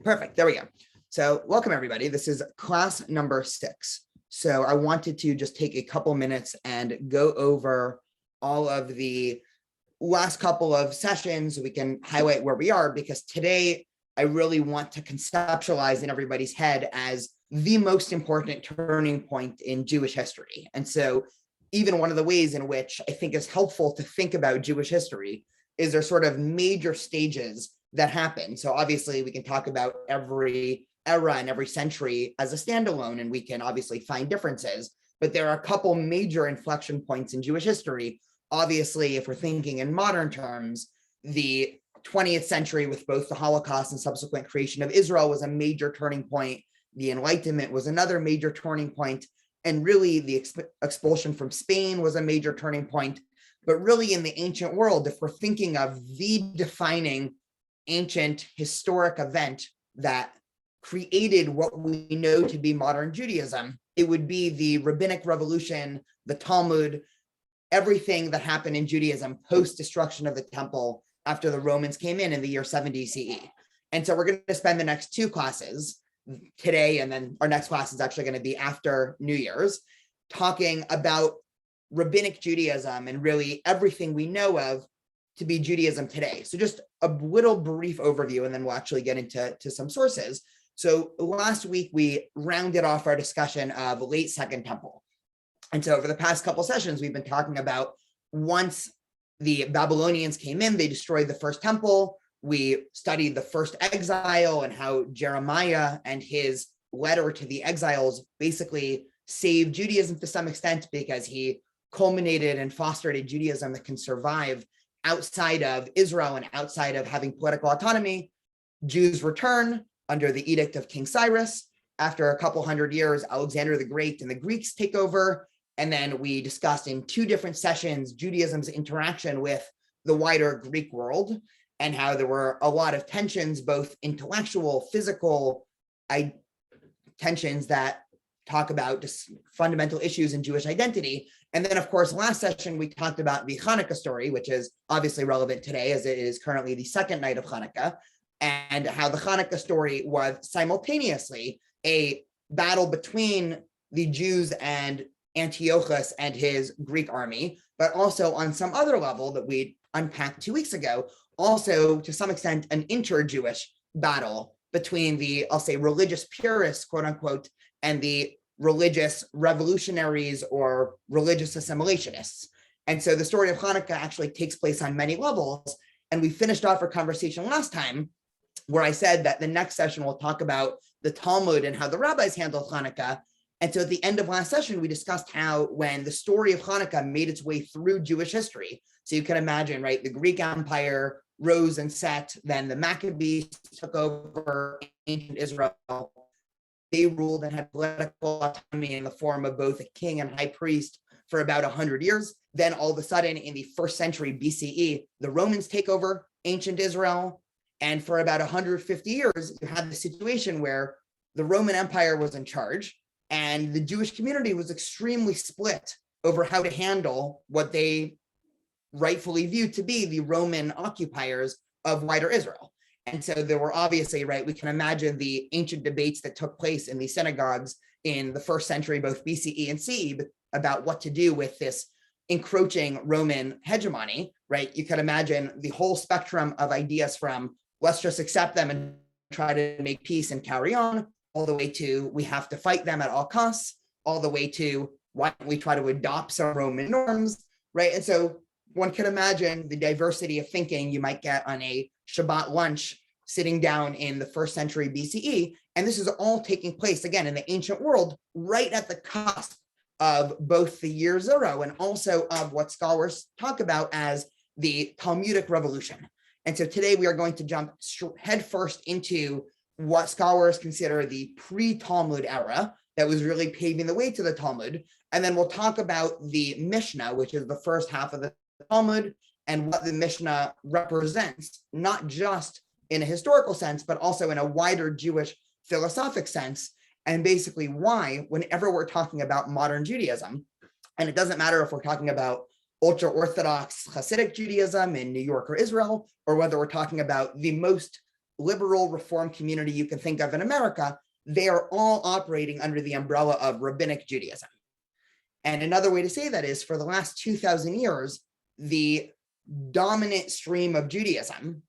Perfect. There we go. So welcome, everybody. This is class number 6. So I wanted to just take a couple minutes and go over all of the last couple of sessions so we can highlight where we are, because today I really want to conceptualize in everybody's head as the most important turning point in Jewish history. And so even one of the ways in which I think is helpful to think about Jewish history is there sort of major stages that happen. So obviously we can talk about every era and every century as a standalone, and we can obviously find differences, but there are a couple major inflection points in Jewish history. Obviously, if we're thinking in modern terms, the 20th century with both the Holocaust and subsequent creation of Israel was a major turning point. The Enlightenment was another major turning point. And really the expulsion from Spain was a major turning point. But really in the ancient world, if we're thinking of the defining ancient historic event that created what we know to be modern Judaism, it would be the Rabbinic Revolution, the Talmud, everything that happened in Judaism post-destruction of the temple after the Romans came in the year 70 CE. And so we're going to spend the next 2 classes today, and then our next class is actually going to be after New Year's, talking about Rabbinic Judaism and really everything we know of to be Judaism today. So just a little brief overview, and then we'll actually get into some sources. So last week, we rounded off our discussion of late Second Temple. And so over the past couple sessions, we've been talking about once the Babylonians came in, they destroyed the first temple. We studied the first exile and how Jeremiah and his letter to the exiles basically saved Judaism to some extent, because he culminated and fostered a Judaism that can survive outside of Israel and outside of having political autonomy. Jews return under the edict of King Cyrus. After a couple hundred years, Alexander the Great and the Greeks take over. And then we discussed in 2 different sessions Judaism's interaction with the wider Greek world, and how there were a lot of tensions, both intellectual, physical tensions that talk about just fundamental issues in Jewish identity. And then, of course, last session, we talked about the Hanukkah story, which is obviously relevant today, as it is currently the second night of Hanukkah, and how the Hanukkah story was simultaneously a battle between the Jews and Antiochus and his Greek army, but also on some other level that we unpacked 2 weeks ago, also to some extent an inter-Jewish battle between the, I'll say, religious purists, quote unquote, and the religious revolutionaries or religious assimilationists. And so the story of Hanukkah actually takes place on many levels. And we finished off our conversation last time where I said that the next session we'll talk about the Talmud and how the rabbis handled Hanukkah. And so at the end of last session, we discussed how when the story of Hanukkah made its way through Jewish history, so you can imagine, right, the Greek Empire rose and set, then the Maccabees took over ancient Israel. They ruled and had political autonomy in the form of both a king and high priest for about 100 years. Then all of a sudden, in the 1st century BCE, the Romans take over ancient Israel. And for about 150 years, you had the situation where the Roman Empire was in charge, and the Jewish community was extremely split over how to handle what they rightfully viewed to be the Roman occupiers of wider Israel. And so there were obviously, right, we can imagine the ancient debates that took place in the synagogues in the 1st century, both BCE and CE, about what to do with this encroaching Roman hegemony, right? You can imagine the whole spectrum of ideas from let's just accept them and try to make peace and carry on, all the way to we have to fight them at all costs, all the way to why don't we try to adopt some Roman norms, right? And so one can imagine the diversity of thinking you might get on a Shabbat lunch sitting down in the 1st century BCE. And this is all taking place, again, in the ancient world, right at the cusp of both the year 0 and also of what scholars talk about as the Talmudic revolution. And so today we are going to jump headfirst into what scholars consider the pre-Talmud era that was really paving the way to the Talmud. And then we'll talk about the Mishnah, which is the first half of the Talmud, and what the Mishnah represents, not just in a historical sense, but also in a wider Jewish philosophic sense, and basically why, whenever we're talking about modern Judaism, and it doesn't matter if we're talking about ultra-Orthodox Hasidic Judaism in New York or Israel, or whether we're talking about the most liberal reform community you can think of in America, they are all operating under the umbrella of rabbinic Judaism. And another way to say that is for the last 2,000 years, the dominant stream of Judaism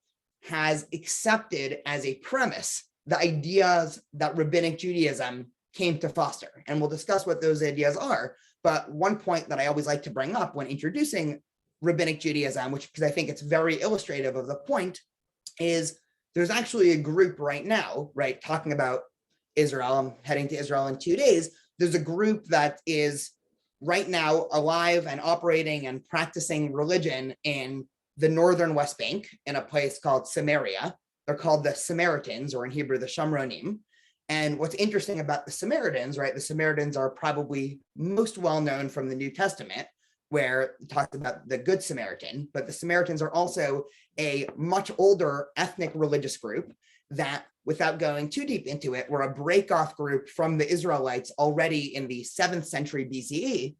has accepted as a premise the ideas that rabbinic Judaism came to foster. And we'll discuss what those ideas are. But one point that I always like to bring up when introducing rabbinic Judaism, which because I think it's very illustrative of the point, is there's actually a group right now, right, talking about Israel. I'm heading to Israel in 2 days. There's a group that is right now alive and operating and practicing religion in the northern West Bank in a place called Samaria. They're called the Samaritans, or in Hebrew, the Shomronim. And what's interesting about the Samaritans, right? The Samaritans are probably most well known from the New Testament, where it talks about the Good Samaritan, but the Samaritans are also a much older ethnic religious group that, without going too deep into it, were a break-off group from the Israelites already in the 7th century BCE.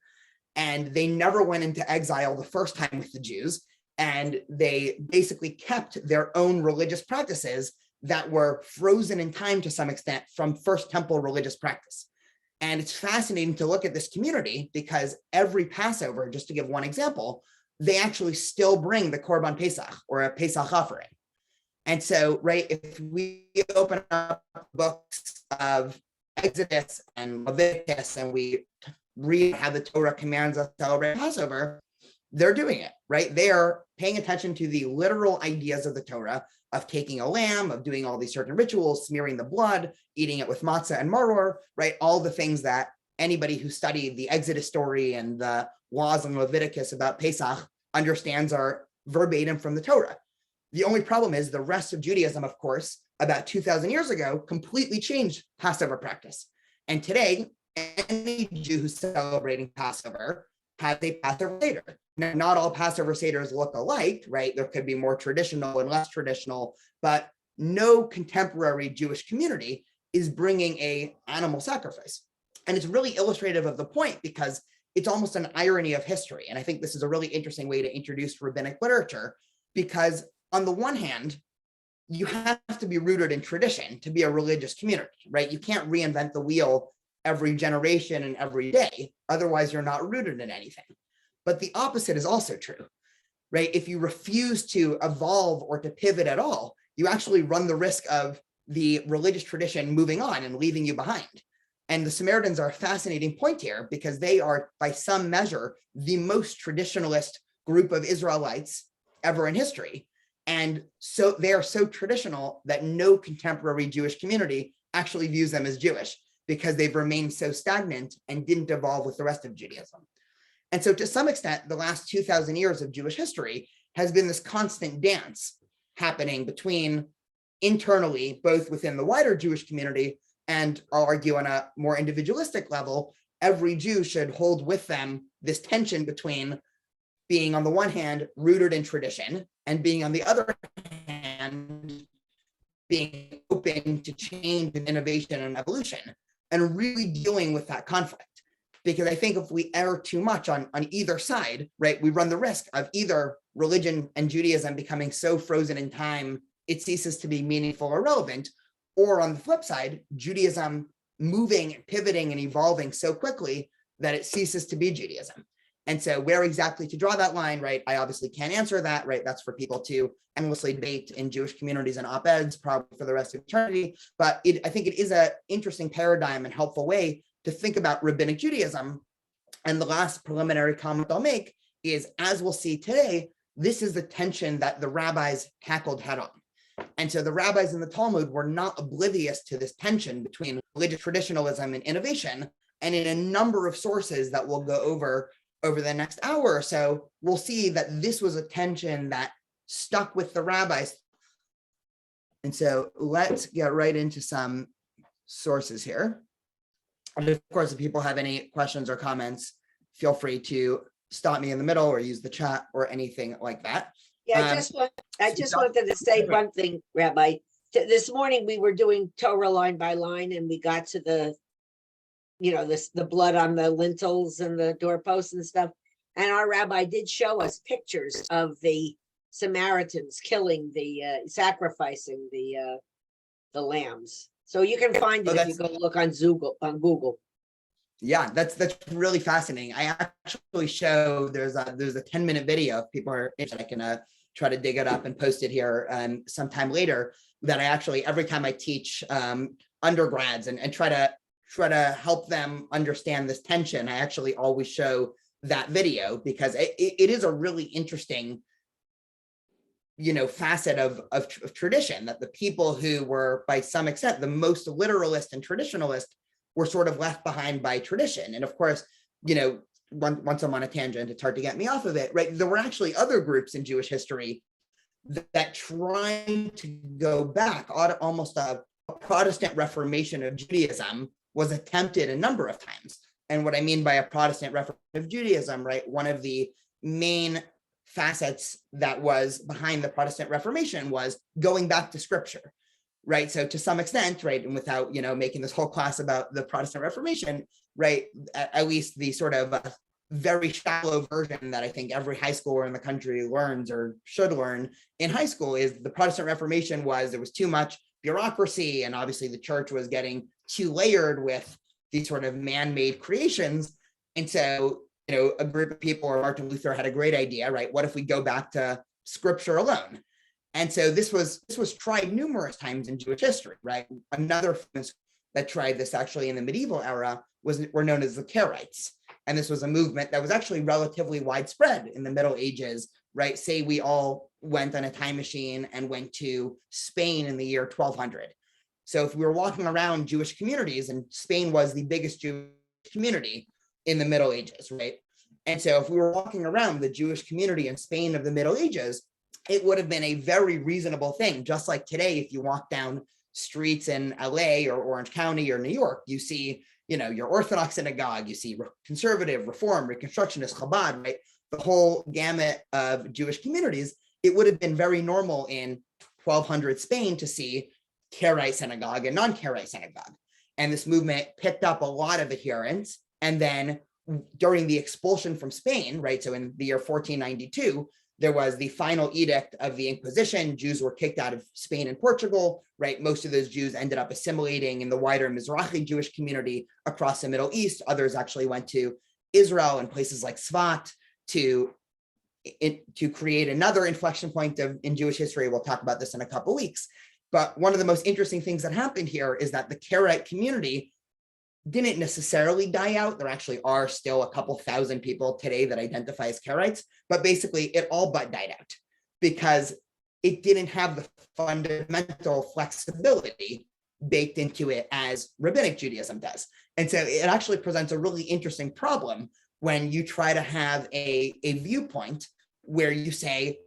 And they never went into exile the first time with the Jews. And they basically kept their own religious practices that were frozen in time to some extent from First Temple religious practice. And it's fascinating to look at this community because every Passover, just to give one example, they actually still bring the Korban Pesach, or a Pesach offering. And so, right, if we open up books of Exodus and Leviticus and we read how the Torah commands us to celebrate Passover, they're doing it, right? They are paying attention to the literal ideas of the Torah, of taking a lamb, of doing all these certain rituals, smearing the blood, eating it with matzah and maror, right? All the things that anybody who studied the Exodus story and the laws in Leviticus about Pesach understands are verbatim from the Torah. The only problem is the rest of Judaism, of course, about 2,000 years ago, completely changed Passover practice. And today, any Jew who's celebrating Passover has a Passover Seder. Now, not all Passover Seders look alike, right? There could be more traditional and less traditional, but no contemporary Jewish community is bringing an animal sacrifice. And it's really illustrative of the point because it's almost an irony of history. And I think this is a really interesting way to introduce rabbinic literature, because on the one hand, you have to be rooted in tradition to be a religious community, right? You can't reinvent the wheel every generation and every day. Otherwise, you're not rooted in anything. But the opposite is also true, right? If you refuse to evolve or to pivot at all, you actually run the risk of the religious tradition moving on and leaving you behind. And the Samaritans are a fascinating point here because they are, by some measure, the most traditionalist group of Israelites ever in history. And so they are so traditional that no contemporary Jewish community actually views them as Jewish because they've remained so stagnant and didn't evolve with the rest of Judaism. And so to some extent, the last 2,000 years of Jewish history has been this constant dance happening between internally, both within the wider Jewish community, and I'll argue on a more individualistic level, every Jew should hold with them this tension between being on the one hand rooted in tradition and being on the other hand being open to change and innovation and evolution, and really dealing with that conflict. Because I think if we err too much on either side, right, we run the risk of either religion and Judaism becoming so frozen in time, it ceases to be meaningful or relevant, or on the flip side, Judaism moving, pivoting, and evolving so quickly that it ceases to be Judaism. And so where exactly to draw that line, right, I obviously can't answer that, right? That's for people to endlessly debate in Jewish communities and op-eds, probably for the rest of eternity. But I think it is an interesting paradigm and helpful way to think about rabbinic Judaism. And the last preliminary comment I'll make is, as we'll see today, this is the tension that the rabbis tackled head on. And so the rabbis in the Talmud were not oblivious to this tension between religious traditionalism and innovation. And in a number of sources that we'll go over the next hour or so, we'll see that this was a tension that stuck with the rabbis. And so let's get right into some sources here. And of course, if people have any questions or comments, feel free to stop me in the middle or use the chat or anything like that. Yeah, I just wanted to say one thing, Rabbi. This morning we were doing Torah line by line, and we got to the blood on the lintels and the doorposts and stuff. And our rabbi did show us pictures of the Samaritans killing sacrificing the lambs. So you can find it if you go look on Google. Yeah, that's really fascinating. I actually show there's a 10-minute video. If people are interested, I can try to dig it up and post it here sometime later. That I actually, every time I teach undergrads and try to help them understand this tension, I actually always show that video, because it is a really interesting, facet of tradition, that the people who were, by some extent, the most literalist and traditionalist were sort of left behind by tradition. And of course, once I'm on a tangent, it's hard to get me off of it, right? There were actually other groups in Jewish history that tried to go back. Almost a Protestant Reformation of Judaism was attempted a number of times. And what I mean by a Protestant Reformation of Judaism, right? One of the main facets that was behind the Protestant Reformation was going back to scripture, right? So to some extent, right, and without, making this whole class about the Protestant Reformation, right, at least the sort of very shallow version that I think every high schooler in the country learns or should learn in high school is the Protestant Reformation there was too much bureaucracy, and obviously the church was getting too layered with these sort of man-made creations. And so, a group of people, or Martin Luther, had a great idea, right? What if we go back to scripture alone? And so this was tried numerous times in Jewish history, right? Another famous that tried this actually in the medieval era were known as the Karaites. And this was a movement that was actually relatively widespread in the Middle Ages, right? Say we all went on a time machine and went to Spain in the year 1200. So if we were walking around Jewish communities, and Spain was the biggest Jewish community in the Middle Ages, right? And so if we were walking around the Jewish community in Spain of the Middle Ages, it would have been a very reasonable thing. Just like today, if you walk down streets in LA or Orange County or New York, you see, your Orthodox synagogue, you see conservative, Reform, Reconstructionist, Chabad, right? The whole gamut of Jewish communities. It would have been very normal in 1200 Spain to see Karaite synagogue and non-Karaite synagogue. And this movement picked up a lot of adherents. And then during the expulsion from Spain, right? So in the year 1492, there was the final edict of the Inquisition. Jews were kicked out of Spain and Portugal, right? Most of those Jews ended up assimilating in the wider Mizrahi Jewish community across the Middle East. Others actually went to Israel and places like Svat to create another inflection point in Jewish history. We'll talk about this in a couple of weeks. But one of the most interesting things that happened here is that the Karaite community didn't necessarily die out. There actually are still a couple thousand people today that identify as Karaites, but basically it all but died out because it didn't have the fundamental flexibility baked into it as Rabbinic Judaism does. And so it actually presents a really interesting problem when you try to have a viewpoint where you say,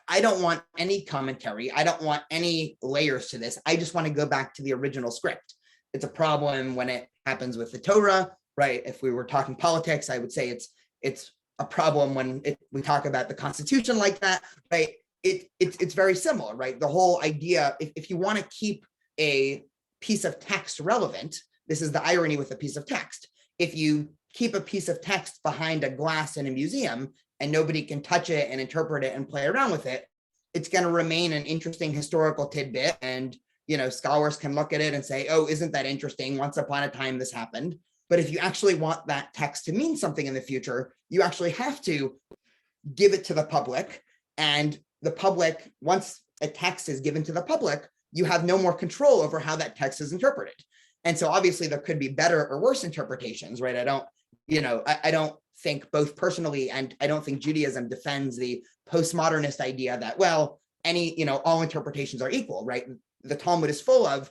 I don't want any commentary. I don't want any layers to this. I just want to go back to the original script. It's a problem when it happens with the Torah, right? If we were talking politics, I would say it's a problem when we talk about the Constitution like that, right? It's very similar, right? The whole idea, if you want to keep a piece of text relevant, this is the irony with a piece of text. If you keep a piece of text behind a glass in a museum and nobody can touch it and interpret it and play around with it, it's going to remain an interesting historical tidbit. And scholars can look at it and say, oh, isn't that interesting? Once upon a time, this happened. But if you actually want that text to mean something in the future, you actually have to give it to the public. And the public, once a text is given to the public, you have no more control over how that text is interpreted. And so obviously there could be better or worse interpretations, right? I don't think, both personally, and I don't think Judaism defends the postmodernist idea that, well, all interpretations are equal, right? The Talmud is full of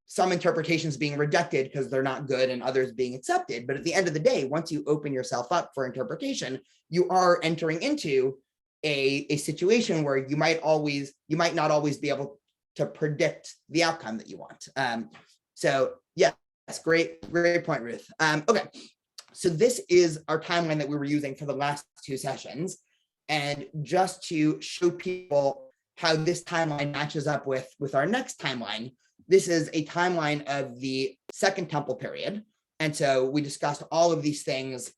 some interpretations being rejected because they're not good and others being accepted. But at the end of the day, once you open yourself up for interpretation, you are entering into a situation where you might not always be able to predict the outcome that you want. So yeah, that's great point, Ruth. Okay, so this is our timeline that we were using for the last two sessions. And just to show people how this timeline matches up with our next timeline, this is a timeline of the Second Temple period. And so we discussed all of these things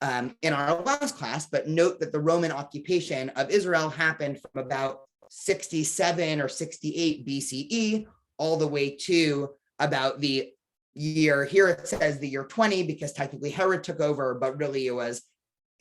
in our last class, but note that the Roman occupation of Israel happened from about 67 or 68 BCE all the way to about the year, here it says the year 20, because technically Herod took over, but really it was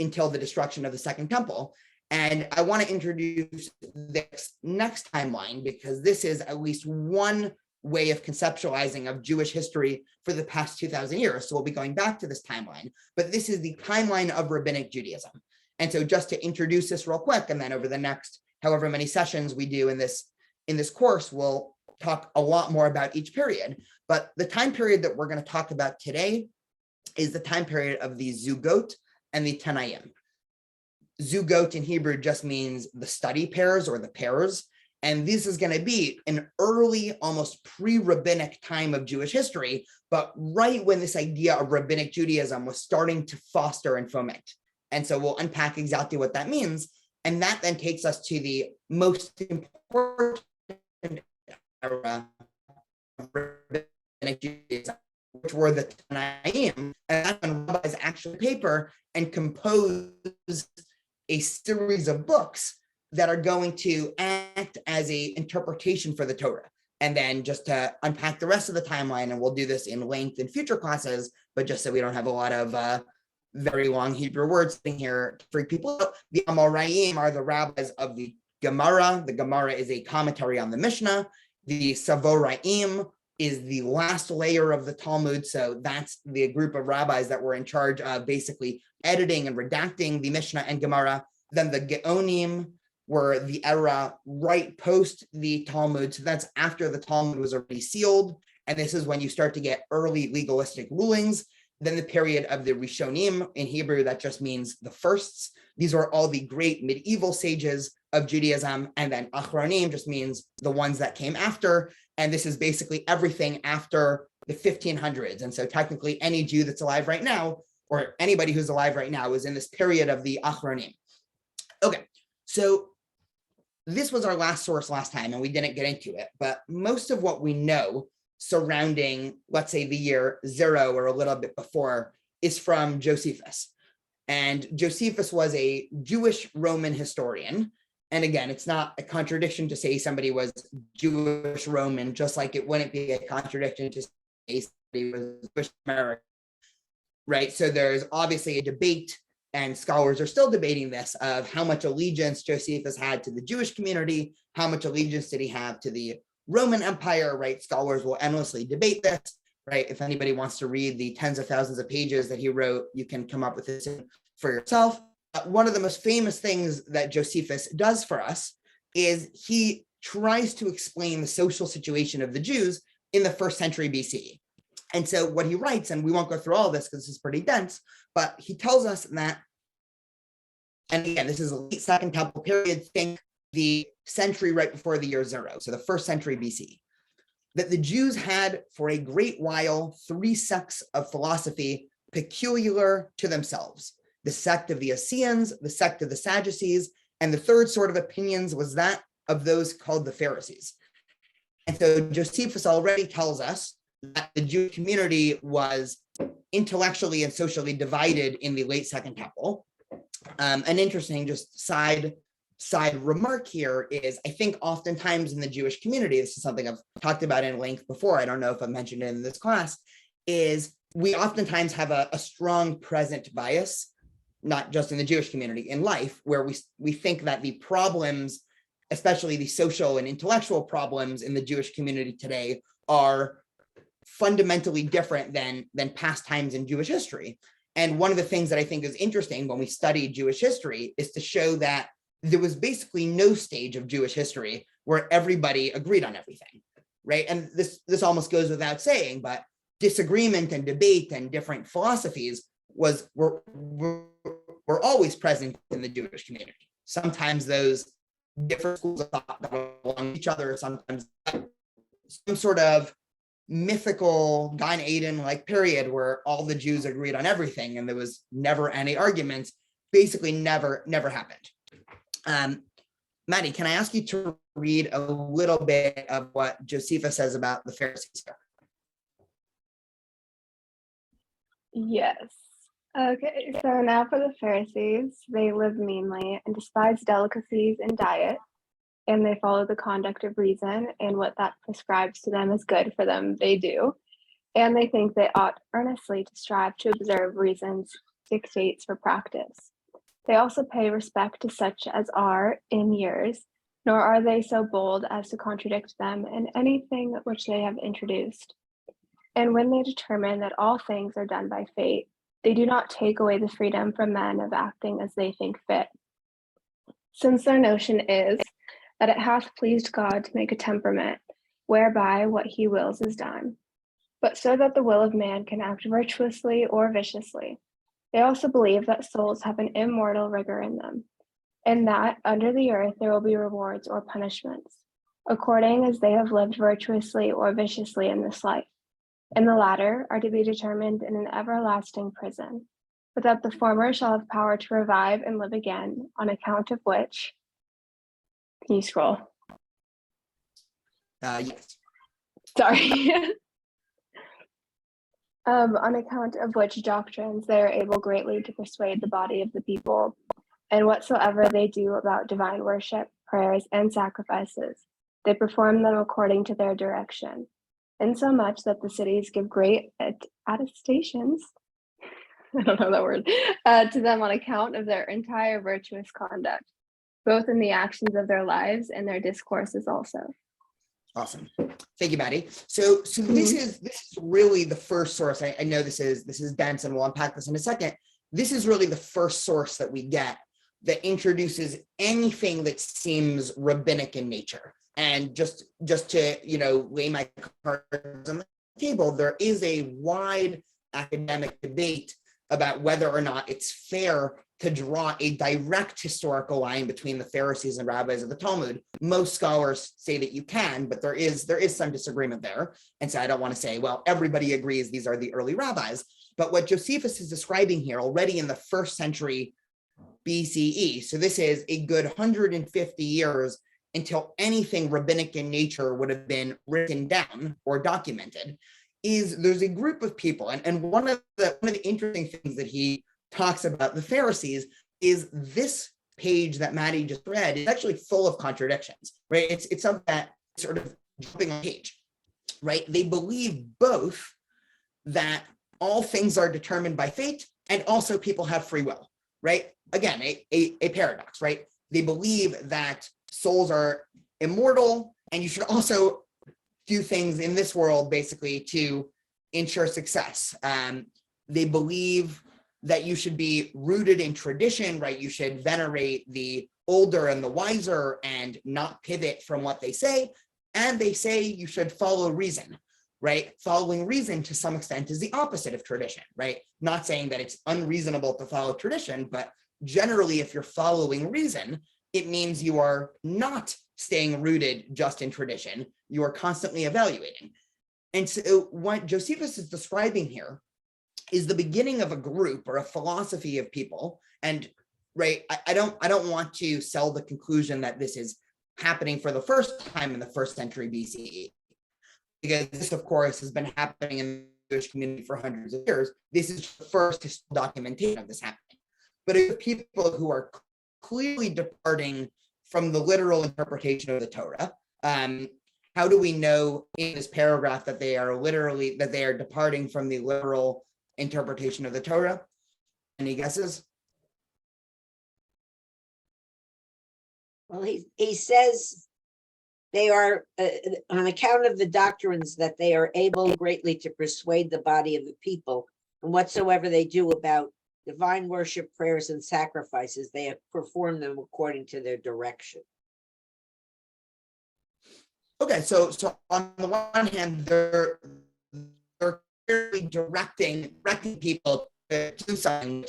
until the destruction of the Second Temple. And I want to introduce this next timeline because this is at least one way of conceptualizing of Jewish history for the past 2,000 years. So we'll be going back to this timeline, but this is the timeline of Rabbinic Judaism. And so just to introduce this real quick, and then over the next however many sessions we do in this course, we'll talk a lot more about each period. But the time period that we're going to talk about today is the time period of the Zugot and the Tanaim. Zugot in Hebrew just means the study pairs or the pairs. And this is going to be an early, almost pre-rabbinic time of Jewish history, but right when this idea of rabbinic Judaism was starting to foster and foment. And so we'll unpack exactly what that means. And that then takes us to the most important era of rabbinic Judaism, which were the Tanaim. And that's when rabbis actually paper and compose a series of books that are going to act as a interpretation for the Torah. And then just to unpack the rest of the timeline, and we'll do this in length in future classes, but just so we don't have a lot of very long Hebrew words sitting here to freak people out, the Amoraim are the rabbis of the Gemara. The Gemara is a commentary on the Mishnah. The Savoraim is the last layer of the Talmud. So that's the group of rabbis that were in charge of basically editing and redacting the Mishnah and Gemara. Then the Geonim were the era right post the Talmud. So that's after the Talmud was already sealed. And this is when you start to get early legalistic rulings. Then the period of the Rishonim, in Hebrew, that just means the firsts. These are all the great medieval sages of Judaism. And then Achronim just means the ones that came after. And this is basically everything after the 1500s. And so technically any Jew that's alive right now, or anybody who's alive right now, is in this period of the Achronim. Okay, so this was our last source last time, and we didn't get into it, but most of what we know surrounding, let's say, the year 0 or a little bit before is from Josephus. And Josephus was a Jewish Roman historian. And again, it's not a contradiction to say somebody was Jewish Roman, just like it wouldn't be a contradiction to say somebody was Jewish American, right? So there's obviously a debate, and scholars are still debating this, of how much allegiance Josephus had to the Jewish community, how much allegiance did he have to the Roman Empire, right? Scholars will endlessly debate this, right? If anybody wants to read the tens of thousands of pages that he wrote, you can come up with this for yourself. One of the most famous things that Josephus does for us is he tries to explain the social situation of the Jews in the 1st century BCE. And so what he writes, and we won't go through all of this because this is pretty dense, but he tells us that, and again, this is a late Second Temple period, think the century right before the year 0, so the 1st century BCE, that the Jews had for a great while 3 sects of philosophy peculiar to themselves: the sect of the Essenes, the sect of the Sadducees, and the third sort of opinions was that of those called the Pharisees. And so Josephus already tells us that the Jewish community was intellectually and socially divided in the late Second Temple. An interesting just side remark here is, I think oftentimes in the Jewish community, this is something I've talked about in length before, I don't know if I mentioned it in this class, is we oftentimes have a strong present bias, not just in the Jewish community, in life, where we think that the problems, especially the social and intellectual problems in the Jewish community today, are fundamentally different than past times in Jewish history. And one of the things that I think is interesting when we study Jewish history is to show that there was basically no stage of Jewish history where everybody agreed on everything, right? And this almost goes without saying, but disagreement and debate and different philosophies were always present in the Jewish community. Sometimes those different schools of thought that belong to each other, sometimes some sort of mythical Gan Eden-like period where all the Jews agreed on everything and there was never any arguments, basically never happened. Maddie, can I ask you to read a little bit of what Josephus says about the Pharisees? Yes. Okay, so now for the Pharisees. They live meanly and despise delicacies in diet, and they follow the conduct of reason, and what that prescribes to them is good for them, they do. And they think they ought earnestly to strive to observe reason's dictates for practice. They also pay respect to such as are in years, nor are they so bold as to contradict them in anything which they have introduced. And when they determine that all things are done by fate, they do not take away the freedom from men of acting as they think fit. Since their notion is that it hath pleased God to make a temperament, whereby what he wills is done, but so that the will of man can act virtuously or viciously. They also believe that souls have an immortal rigor in them, and that under the earth there will be rewards or punishments, according as they have lived virtuously or viciously in this life. And the latter are to be determined in an everlasting prison, but that the former shall have power to revive and live again, on account of which, can you scroll? Yes. Sorry. On account of which doctrines they are able greatly to persuade the body of the people, and whatsoever they do about divine worship, prayers, and sacrifices, they perform them according to their direction, insomuch that the cities give great attestations, I don't know that word, to them on account of their entire virtuous conduct, both in the actions of their lives and their discourses also. Awesome. Thank you, Maddie. So this is really the first source. I know this is dense, and we'll unpack this in a second. This is really the first source that we get that introduces anything that seems rabbinic in nature. And just to lay my cards on the table, there is a wide academic debate about whether or not it's fair to draw a direct historical line between the Pharisees and rabbis of the Talmud. Most scholars say that you can, but there is some disagreement there. And so I don't want to say, well, everybody agrees these are the early rabbis. But what Josephus is describing here already in the 1st century BCE, so this is a good 150 years until anything rabbinic in nature would have been written down or documented, is there's a group of people. And one of the interesting things that he talks about the Pharisees is this page that Maddie just read is actually full of contradictions, right? It's of that sort of jumping on page, right? They believe both that all things are determined by fate and also people have free will, right? Again, a paradox, right? They believe that souls are immortal and you should also do things in this world basically to ensure success. They believe that you should be rooted in tradition, right? You should venerate the older and the wiser and not pivot from what they say. And they say you should follow reason, right? Following reason to some extent is the opposite of tradition, right? Not saying that it's unreasonable to follow tradition, but generally if you're following reason, it means you are not staying rooted just in tradition. You are constantly evaluating. And so what Josephus is describing here is the beginning of a group or a philosophy of people. And right, I don't want to sell the conclusion that this is happening for the first time in the 1st century BCE, because this, of course, has been happening in the Jewish community for hundreds of years. This is the first documentation of this happening. But it's people who are clearly departing from the literal interpretation of the Torah. How do we know in this paragraph that they are departing from the literal interpretation of the Torah? Any guesses? Well, he says they are on account of the doctrines that they are able greatly to persuade the body of the people, and whatsoever they do about divine worship, prayers, and sacrifices, they perform them according to their direction. Okay, so on the one hand, they're clearly directing people to do something,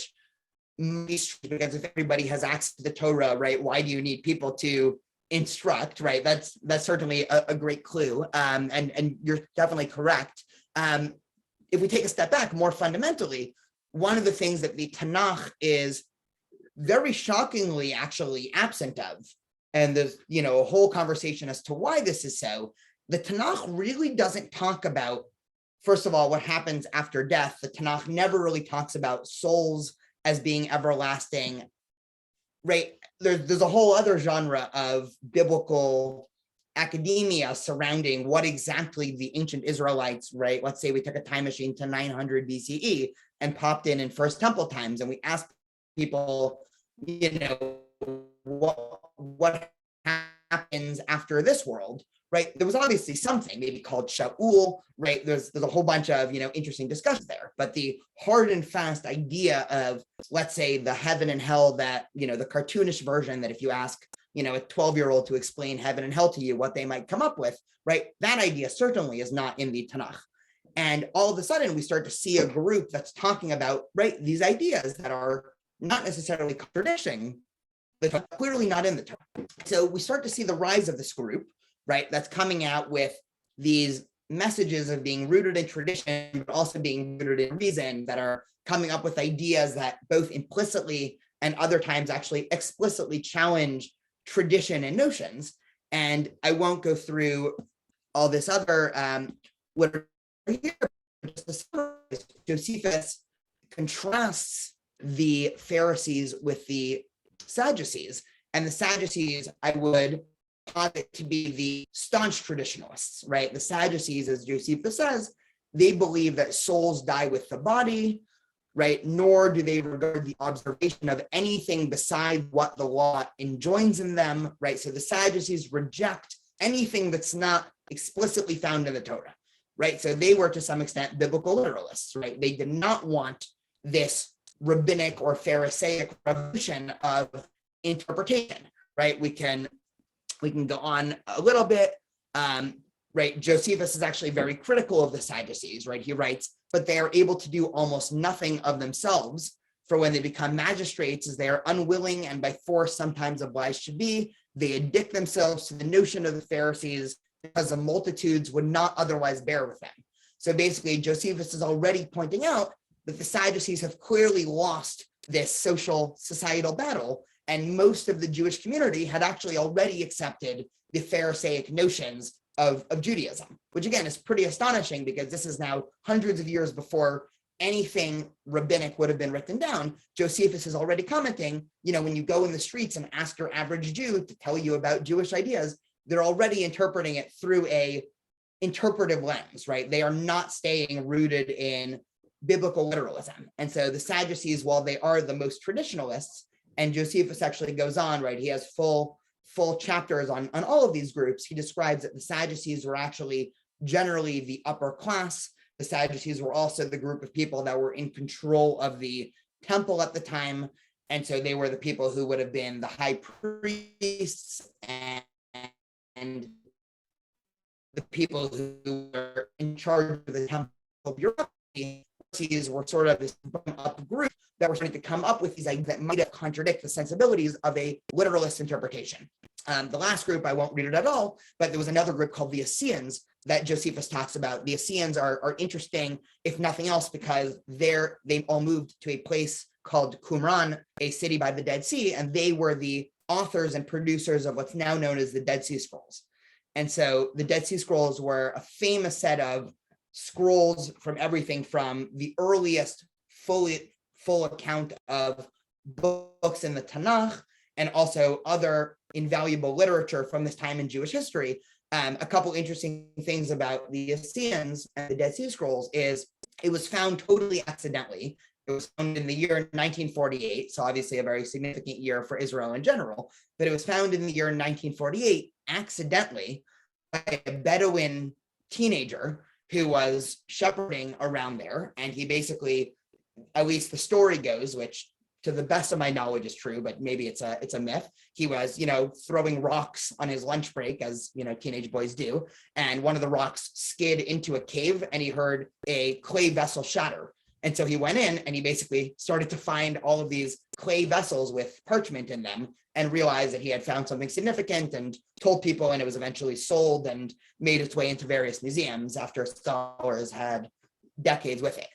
which, because if everybody has access to the Torah, right, why do you need people to instruct, right? That's certainly a great clue, and you're definitely correct. If we take a step back, more fundamentally, one of the things that the Tanakh is very shockingly actually absent of, and there's a whole conversation as to why this is so, the Tanakh really doesn't talk about first of all, what happens after death. The Tanakh never really talks about souls as being everlasting, right? There's a whole other genre of biblical academia surrounding what exactly the ancient Israelites, right? Let's say we took a time machine to 900 BCE and popped in First Temple times, and we asked people, what happens after this world, right? There was obviously something maybe called Shaul, right? There's a whole bunch of, interesting discussions there, but the hard and fast idea of, let's say, the heaven and hell that, the cartoonish version that if you ask, a 12-year-old to explain heaven and hell to you, what they might come up with, right? That idea certainly is not in the Tanakh. And all of a sudden we start to see a group that's talking about, right, these ideas that are not necessarily contradicting, but clearly not in the Torah. So we start to see the rise of this group, right, that's coming out with these messages of being rooted in tradition, but also being rooted in reason, that are coming up with ideas that both implicitly and other times actually explicitly challenge tradition and notions. And I won't go through all this other literature here. Josephus contrasts the Pharisees with the Sadducees, and the Sadducees I would posit to be the staunch traditionalists, right? The Sadducees, as Josephus says, they believe that souls die with the body, right? Nor do they regard the observation of anything beside what the law enjoins in them, right? So the Sadducees reject anything that's not explicitly found in the Torah, right? So they were to some extent biblical literalists, right? They did not want this rabbinic or Pharisaic revolution of interpretation, right? We can go on a little bit, right? Josephus is actually very critical of the Sadducees, right? He writes, but they are able to do almost nothing of themselves, for when they become magistrates, as they are unwilling and by force sometimes obliged to be, they addict themselves to the notion of the Pharisees, because the multitudes would not otherwise bear with them. So basically, Josephus is already pointing out that the Sadducees have clearly lost this societal battle, and most of the Jewish community had actually already accepted the Pharisaic notions of Judaism, which again is pretty astonishing, because this is now hundreds of years before anything rabbinic would have been written down. Josephus is already commenting, when you go in the streets and ask your average Jew to tell you about Jewish ideas, they're already interpreting it through a interpretive lens, right? They are not staying rooted in biblical literalism. And so the Sadducees, while they are the most traditionalists, and Josephus actually goes on, right? He has full chapters on all of these groups. He describes that the Sadducees were actually generally the upper class. The Sadducees were also the group of people that were in control of the temple at the time. And so they were the people who would have been the high priests and the people who were in charge of the temple bureaucracy. Were sort of this up group that were starting to come up with these ideas that might have contradict the sensibilities of a literalist interpretation. The last group, I won't read it at all, but there was another group called the Essenes that Josephus talks about. The Essenes are interesting, if nothing else, because they all moved to a place called Qumran, a city by the Dead Sea, and they were the authors and producers of what's now known as the Dead Sea Scrolls. And so the Dead Sea Scrolls were a famous set of scrolls from everything from the earliest full account of books in the Tanakh, and also other invaluable literature from this time in Jewish history. A couple interesting things about the Essenes and the Dead Sea Scrolls is it was found totally accidentally. It was found in the year 1948, so obviously a very significant year for Israel in general, but it was found in the year 1948 accidentally by a Bedouin teenager who was shepherding around there. And he basically, at least the story goes, which to the best of my knowledge is true, but maybe it's a myth. He was, throwing rocks on his lunch break, as, teenage boys do. And one of the rocks skid into a cave, and he heard a clay vessel shatter. And so he went in and he basically started to find all of these clay vessels with parchment in them, and realized that he had found something significant and told people, and it was eventually sold and made its way into various museums after scholars had decades with it.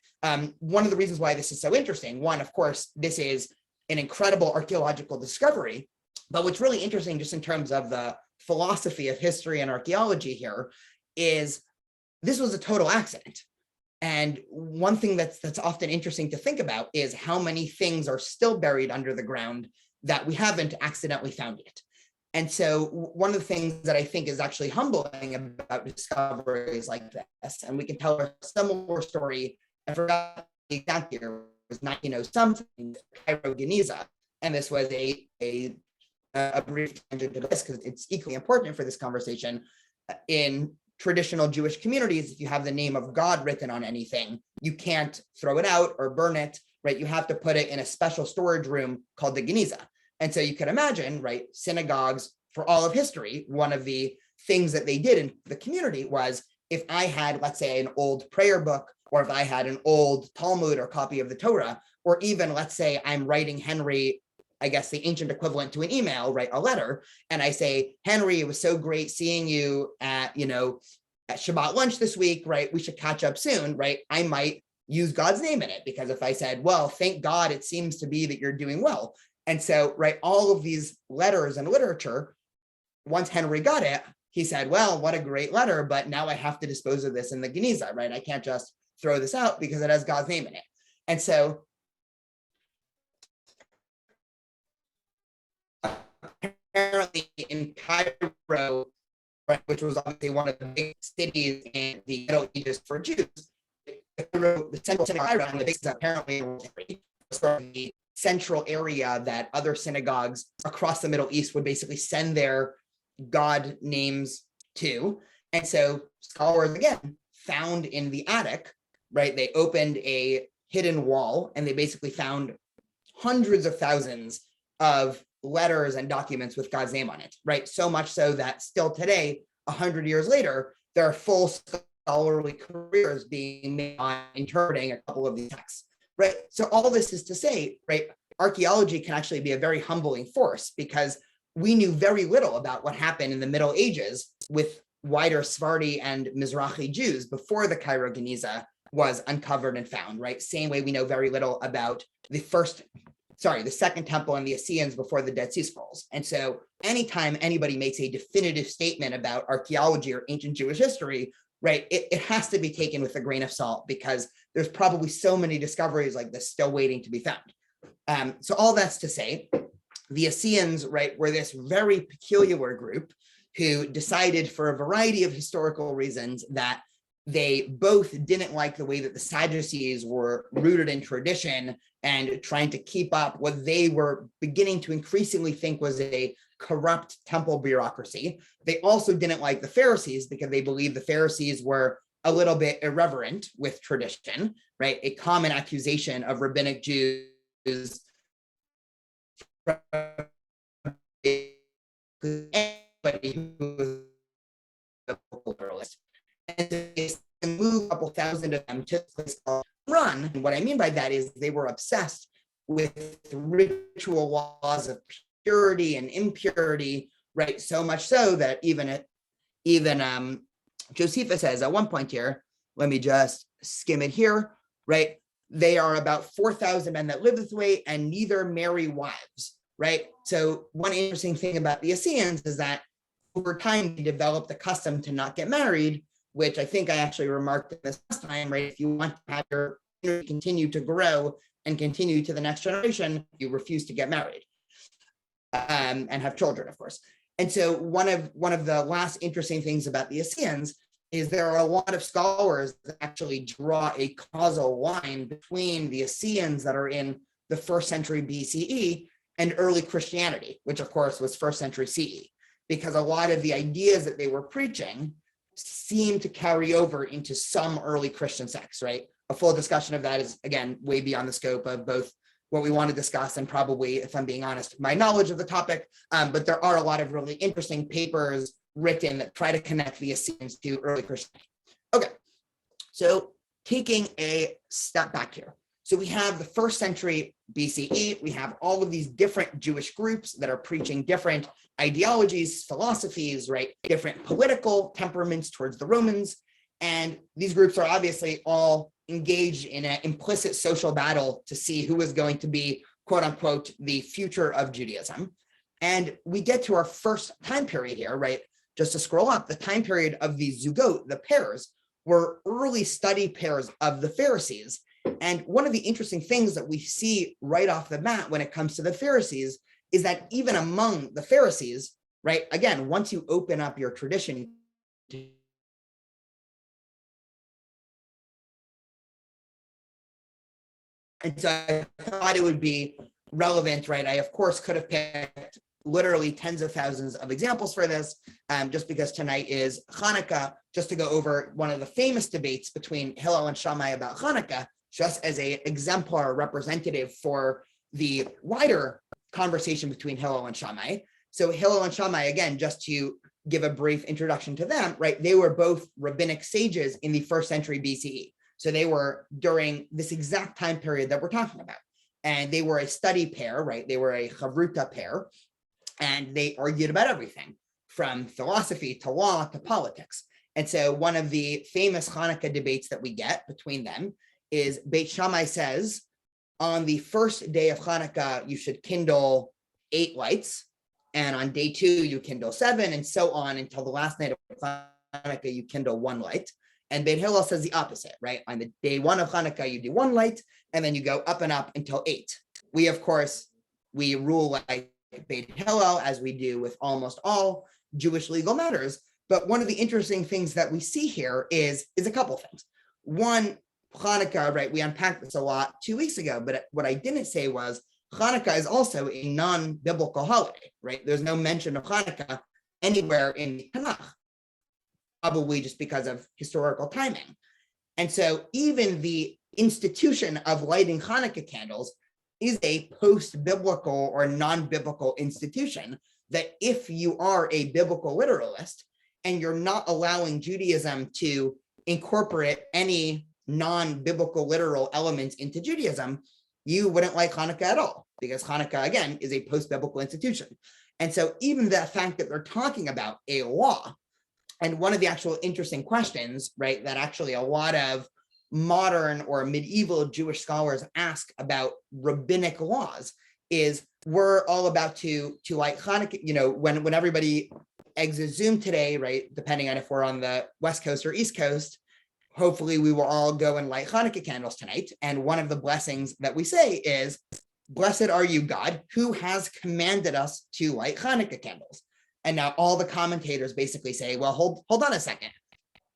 One of the reasons why this is so interesting, one, of course, this is an incredible archaeological discovery, but what's really interesting just in terms of the philosophy of history and archaeology here is this was a total accident. And one thing that's often interesting to think about is how many things are still buried under the ground that we haven't accidentally found yet. And so one of the things that I think is actually humbling about discoveries like this, and we can tell a similar story, I forgot the exact year, it was 1900 something, Cairo Geniza. And this was a brief tangent to this because it's equally important for this conversation. In traditional Jewish communities, if you have the name of God written on anything, you can't throw it out or burn it, right? You have to put it in a special storage room called the Geniza. And so you can imagine, right, synagogues for all of history, one of the things that they did in the community was if I had, let's say, an old prayer book, or if I had an old Talmud or copy of the Torah, or even let's say I'm writing Henry, I guess the ancient equivalent to an email, right, a letter, and I say, Henry, it was so great seeing you at Shabbat lunch this week, right? We should catch up soon, right? I might use God's name in it because if I said, well, thank God, it seems to be that you're doing well. And so, right, all of these letters and literature, once Henry got it, he said, well, what a great letter, but now I have to dispose of this in the Geniza, right? I can't just throw this out because it has God's name in it. And so apparently in Cairo, right, which was obviously one of the big cities in the Middle Ages for Jews, the central Cairo, and the big apparently the central area that other synagogues across the Middle East would basically send their God names to. And so scholars, again, found in the attic, right, they opened a hidden wall and they basically found hundreds of thousands of letters and documents with God's name on it, right? So much so that still today, 100 years later, there are full scholarly careers being made on interpreting a couple of these texts, right? So all this is to say, right, archaeology can actually be a very humbling force because we knew very little about what happened in the Middle Ages with wider Sephardi and Mizrahi Jews before the Cairo Geniza was uncovered and found, right? Same way we know very little about the Second Temple and the Essenes before the Dead Sea Scrolls. And so anytime anybody makes a definitive statement about archaeology or ancient Jewish history, right, it has to be taken with a grain of salt because there's probably so many discoveries like this still waiting to be found. So all that's to say, the Essenes, right, were this very peculiar group who decided for a variety of historical reasons that they both didn't like the way that the Sadducees were rooted in tradition and trying to keep up what they were beginning to increasingly think was a corrupt temple bureaucracy. They also didn't like the Pharisees because they believed the Pharisees were a little bit irreverent with tradition, right? A common accusation of rabbinic Jews anybody who was a pluralist. And they moved a couple thousand of them to a place called Run. And what I mean by that is they were obsessed with ritual laws of purity and impurity, right? So much so that even Josephus says at one point here, let me just skim it here, right? They are about 4,000 men that live this way and neither marry wives, right? So one interesting thing about the Essenes is that over time, they developed the custom to not get married, which I think I actually remarked this last time, right? If you want to have your community continue to grow and continue to the next generation, you refuse to get married and have children, of course. And so one of the last interesting things about the Essenes is there are a lot of scholars that actually draw a causal line between the Essenes that are in the 1st century BCE and early Christianity, which of course was 1st century CE, because a lot of the ideas that they were preaching seem to carry over into some early Christian sects, right? A full discussion of that is, again, way beyond the scope of both what we want to discuss and probably, if I'm being honest, my knowledge of the topic. But there are a lot of really interesting papers written that try to connect the Essenes to early Christianity. Okay, so taking a step back here. So we have the 1st century BCE, we have all of these different Jewish groups that are preaching different ideologies, philosophies, right? Different political temperaments towards the Romans. And these groups are obviously all engaged in an implicit social battle to see who is going to be, quote unquote, the future of Judaism. And we get to our first time period here, right? Just to scroll up, the time period of the Zugot, the pairs, were early study pairs of the Pharisees. And one of the interesting things that we see right off the bat when it comes to the Pharisees is that even among the Pharisees, right, again, once you open up your tradition, and so I thought it would be relevant, right? I, of course, could have picked literally tens of thousands of examples for this, just because tonight is Hanukkah, just to go over one of the famous debates between Hillel and Shammai about Hanukkah, just as an exemplar representative for the wider conversation between Hillel and Shammai. So Hillel and Shammai, again, just to give a brief introduction to them, right? They were both rabbinic sages in the 1st century BCE. So they were during this exact time period that we're talking about. And they were a study pair, right? They were a chavruta pair, and they argued about everything from philosophy to law to politics. And so one of the famous Hanukkah debates that we get between them is Beit Shammai says, on the first day of Hanukkah, you should kindle 8 lights. And on day 2, you kindle 7, and so on until the last night of Hanukkah, you kindle 1 light. And Beit Hillel says the opposite, right? On the day 1 of Hanukkah, you do 1 light, and then you go up and up until 8. We, of course, we rule like Beit Hillel, as we do with almost all Jewish legal matters. But one of the interesting things that we see here is a couple of things. One, Hanukkah, right? We unpacked this a lot 2 weeks ago, but what I didn't say was Hanukkah is also a non-biblical holiday, right? There's no mention of Hanukkah anywhere in the Tanakh, probably just because of historical timing. And so even the institution of lighting Hanukkah candles is a post-biblical or non-biblical institution that if you are a biblical literalist and you're not allowing Judaism to incorporate any non-biblical literal elements into Judaism, you wouldn't like Hanukkah at all, because Hanukkah, again, is a post-biblical institution. And so even the fact that they're talking about a law, and one of the actual interesting questions, right, that actually a lot of modern or medieval Jewish scholars ask about rabbinic laws is, we're all about to light Hanukkah, you know, when everybody exits Zoom today, right, depending on if we're on the West Coast or East Coast, hopefully we will all go and light Hanukkah candles tonight. And one of the blessings that we say is, blessed are you, God, who has commanded us to light Hanukkah candles. And now all the commentators basically say, well, hold on a second.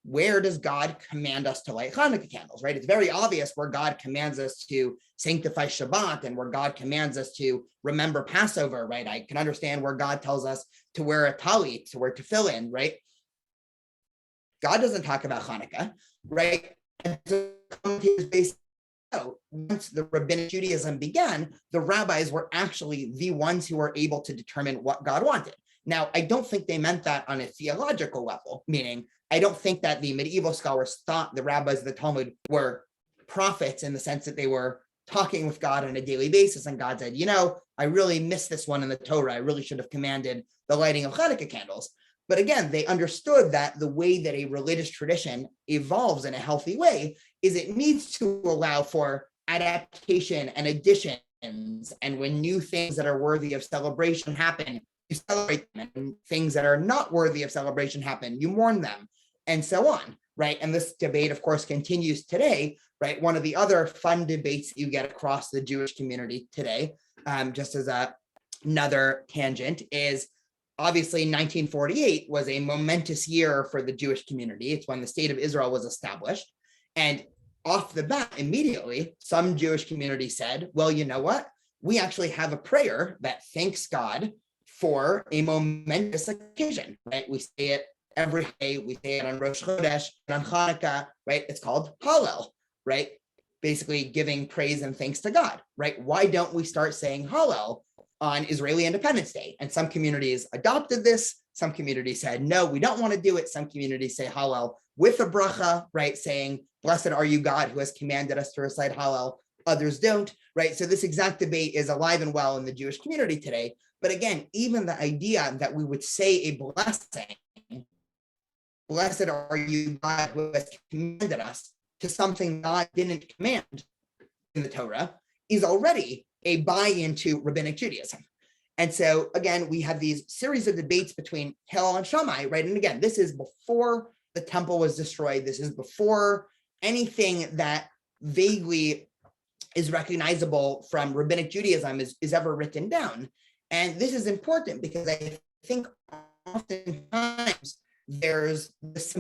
Where does God command us to light Hanukkah candles, right? It's very obvious where God commands us to sanctify Shabbat and where God commands us to remember Passover, right? I can understand where God tells us to wear a talit, to wear tefillin, right? God doesn't talk about Hanukkah, right? And so once the rabbinic Judaism began, the rabbis were actually the ones who were able to determine what God wanted. Now, I don't think they meant that on a theological level, meaning I don't think that the medieval scholars thought the rabbis of the Talmud were prophets in the sense that they were talking with God on a daily basis. And God said, you know, I really missed this one in the Torah. I really should have commanded the lighting of Hanukkah candles. But again, they understood that the way that a religious tradition evolves in a healthy way is it needs to allow for adaptation and additions. And when new things that are worthy of celebration happen, you celebrate them, and things that are not worthy of celebration happen, you mourn them, and so on, right? And this debate, of course, continues today, right? One of the other fun debates you get across the Jewish community today, just as another tangent, is obviously 1948 was a momentous year for the Jewish community. It's when the state of Israel was established. And off the bat, immediately, some Jewish community said, well, you know what? We actually have a prayer that thanks God for a momentous occasion, right? We say it every day. We say it on Rosh Chodesh, and on Hanukkah, right? It's called Hallel, right? Basically giving praise and thanks to God, right? Why don't we start saying Hallel on Israeli Independence Day? And some communities adopted this. Some communities said, no, we don't want to do it. Some communities say Hallel with a bracha, right? Saying, blessed are you, God, who has commanded us to recite Hallel. Others don't, right? So this exact debate is alive and well in the Jewish community today. But again, even the idea that we would say a blessing, blessed are you, God, who has commanded us, to something God didn't command in the Torah, is already a buy-in to rabbinic Judaism. And so again, we have these series of debates between Hillel and Shammai, right? And again, this is before the temple was destroyed. This is before anything that vaguely is recognizable from rabbinic Judaism is ever written down. And this is important because I think oftentimes there's this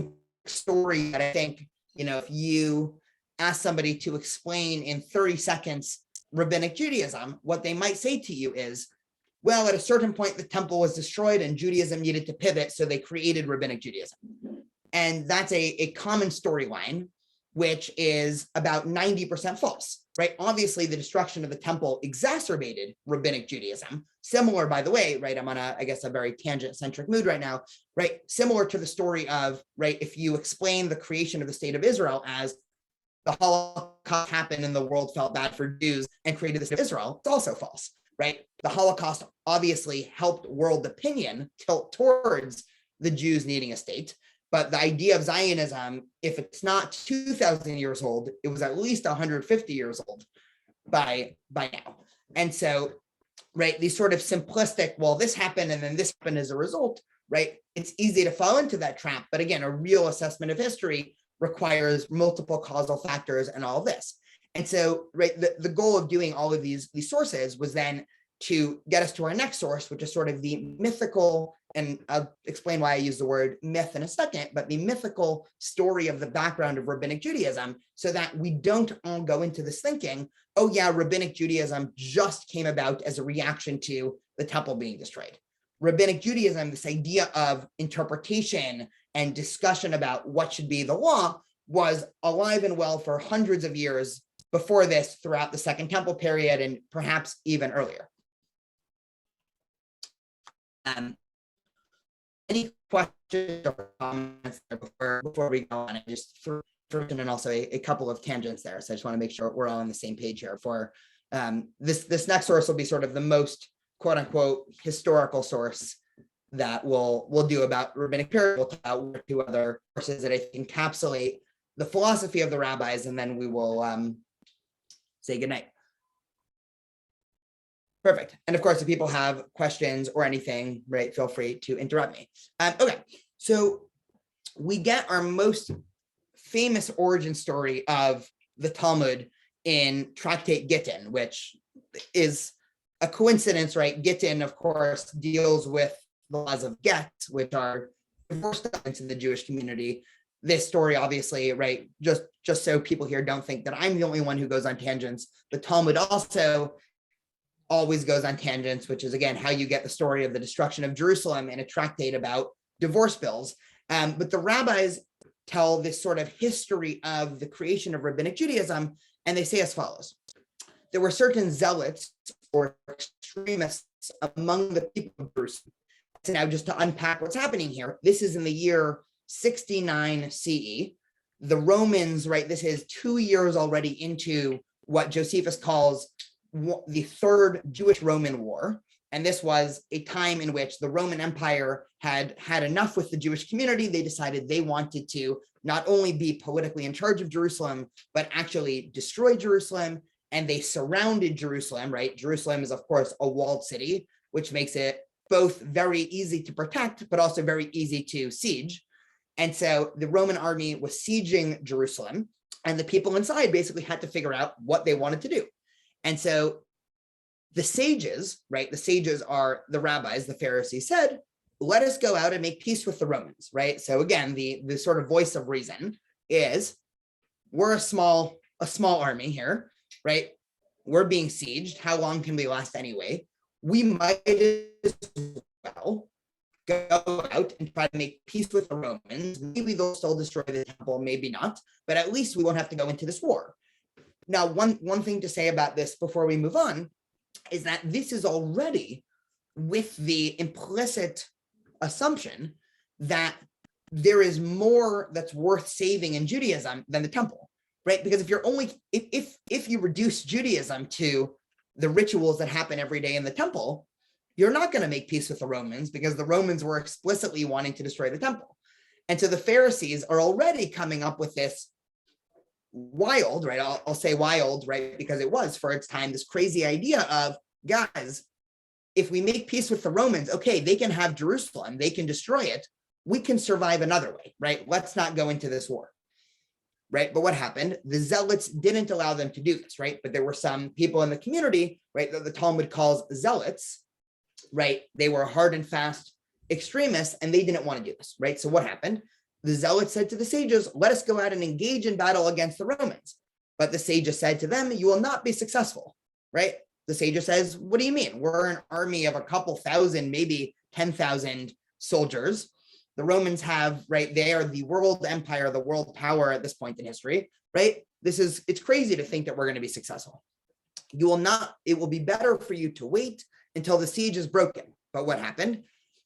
story that I think, if you ask somebody to explain in 30 seconds rabbinic Judaism, what they might say to you is, well, at a certain point, the temple was destroyed and Judaism needed to pivot, so they created rabbinic Judaism. And that's a common storyline, which is about 90% false, right? Obviously, the destruction of the temple exacerbated rabbinic Judaism. Similar, by the way, right? I'm on I guess, a very tangent-centric mood right now, right? Similar to the story of, right, if you explain the creation of the state of Israel as the Holocaust happened and the world felt bad for Jews and created the state of Israel, it's also false, right? The Holocaust obviously helped world opinion tilt towards the Jews needing a state. But the idea of Zionism, if it's not 2,000 years old, it was at least 150 years old by now. And so, right, these sort of simplistic, well, this happened and then this happened as a result, right? It's easy to fall into that trap. But again, a real assessment of history requires multiple causal factors and all of this. And so, right, the goal of doing all of these sources was then to get us to our next source, which is sort of the mythical, and I'll explain why I use the word myth in a second, but the mythical story of the background of rabbinic Judaism, so that we don't all go into this thinking, oh yeah, rabbinic Judaism just came about as a reaction to the temple being destroyed. Rabbinic Judaism, this idea of interpretation and discussion about what should be the law, was alive and well for hundreds of years before this, throughout the Second Temple period, and perhaps even earlier. Any questions or comments before we go on? And just throw in and also a couple of tangents there. So I just want to make sure we're all on the same page here. For this next source will be sort of the most quote unquote historical source that we'll do about rabbinic period. We'll talk about two other sources that I think encapsulate the philosophy of the rabbis, and then we will say goodnight. Perfect. And of course, if people have questions or anything, right, feel free to interrupt me. Okay, so we get our most famous origin story of the Talmud in Tractate Gittin, which is a coincidence, right? Gittin, of course, deals with the laws of get, which are divorce documents in the Jewish community. This story, obviously, right, just so people here don't think that I'm the only one who goes on tangents, the Talmud also always goes on tangents, which is, again, how you get the story of the destruction of Jerusalem in a tractate about divorce bills. But the rabbis tell this sort of history of the creation of rabbinic Judaism, and they say as follows. There were certain zealots or extremists among the people of Jerusalem. So now, just to unpack what's happening here, this is in the year 69 CE. The Romans, right, this is 2 years already into what Josephus calls the Third Jewish-Roman War. And this was a time in which the Roman Empire had had enough with the Jewish community. They decided they wanted to not only be politically in charge of Jerusalem, but actually destroy Jerusalem. And they surrounded Jerusalem, right? Jerusalem is, of course, a walled city, which makes it both very easy to protect, but also very easy to siege. And so the Roman army was sieging Jerusalem, and the people inside basically had to figure out what they wanted to do. And so the sages, right, the sages are the rabbis, the Pharisees, said, let us go out and make peace with the Romans, right? So again, the sort of voice of reason is, we're a small army here, right? We're being sieged. How long can we last anyway? We might as well go out and try to make peace with the Romans. Maybe they'll still destroy the temple, maybe not, but at least we won't have to go into this war. Now, one thing to say about this before we move on is that this is already with the implicit assumption that there is more that's worth saving in Judaism than the temple, right? Because if you're only, if you reduce Judaism to the rituals that happen every day in the temple, you're not going to make peace with the Romans, because the Romans were explicitly wanting to destroy the temple. And so the Pharisees are already coming up with this wild, right? I'll say wild, right? Because it was for its time, this crazy idea of, guys, if we make peace with the Romans, okay, they can have Jerusalem, they can destroy it, we can survive another way, right? Let's not go into this war, right? But what happened? The zealots didn't allow them to do this, right? But there were some people in the community, right, that the Talmud calls zealots, right? They were hard and fast extremists, and they didn't want to do this, right? So what happened? The zealots said to the sages, let us go out and engage in battle against the Romans. But the sages said to them, you will not be successful, right? The sages says, what do you mean? We're an army of a couple thousand, maybe 10,000 soldiers. The Romans have, right, they are the world empire, the world power at this point in history, right? It's crazy to think that we're going to be successful. You will not, it will be better for you to wait until the siege is broken. But what happened?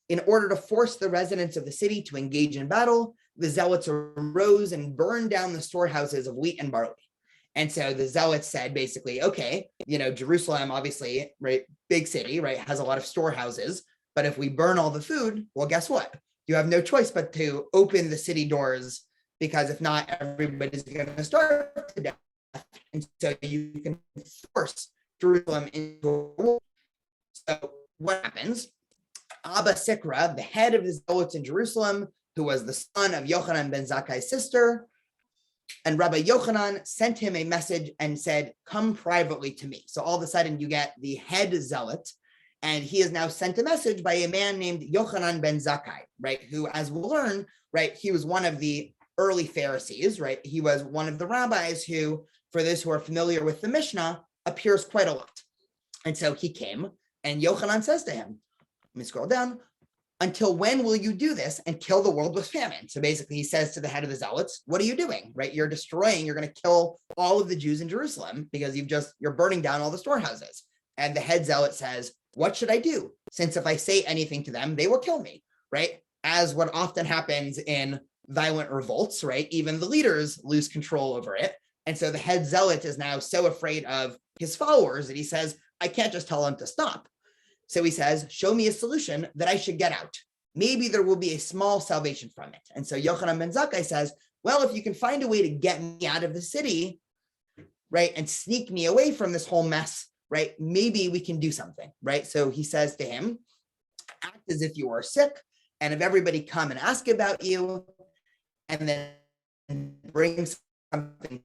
In order to force the residents of the city to engage in battle, the zealots arose and burned down the storehouses of wheat and barley. And so the zealots said basically, okay, Jerusalem, obviously, right, big city, right, has a lot of storehouses. But if we burn all the food, well, guess what? You have no choice but to open the city doors, because if not, everybody's going to starve to death. And so you can force Jerusalem into a war. So what happens? Abba Sikra, the head of the zealots in Jerusalem, who was the son of Yochanan ben Zakkai's sister, and Rabbi Yochanan sent him a message and said, come privately to me. So all of a sudden you get the head zealot, and he is now sent a message by a man named Yochanan ben Zakkai, right? Who, as we'll learn, right, he was one of the early Pharisees, right? He was one of the rabbis who, for those who are familiar with the Mishnah, appears quite a lot. And so he came, and Yochanan says to him, let me scroll down, until when will you do this and kill the world with famine? So basically he says to the head of the zealots, what are you doing, right? You're going to kill all of the Jews in Jerusalem because you're burning down all the storehouses. And the head zealot says, what should I do? Since if I say anything to them, they will kill me, right? As what often happens in violent revolts, right? Even the leaders lose control over it. And so the head zealot is now so afraid of his followers that he says, I can't just tell them to stop. So he says, show me a solution that I should get out. Maybe there will be a small salvation from it. And so Yochanan ben Zakkai says, well, if you can find a way to get me out of the city, right, and sneak me away from this whole mess, right, maybe we can do something, right? So he says to him, act as if you are sick, and if everybody come and ask about you, and then bring something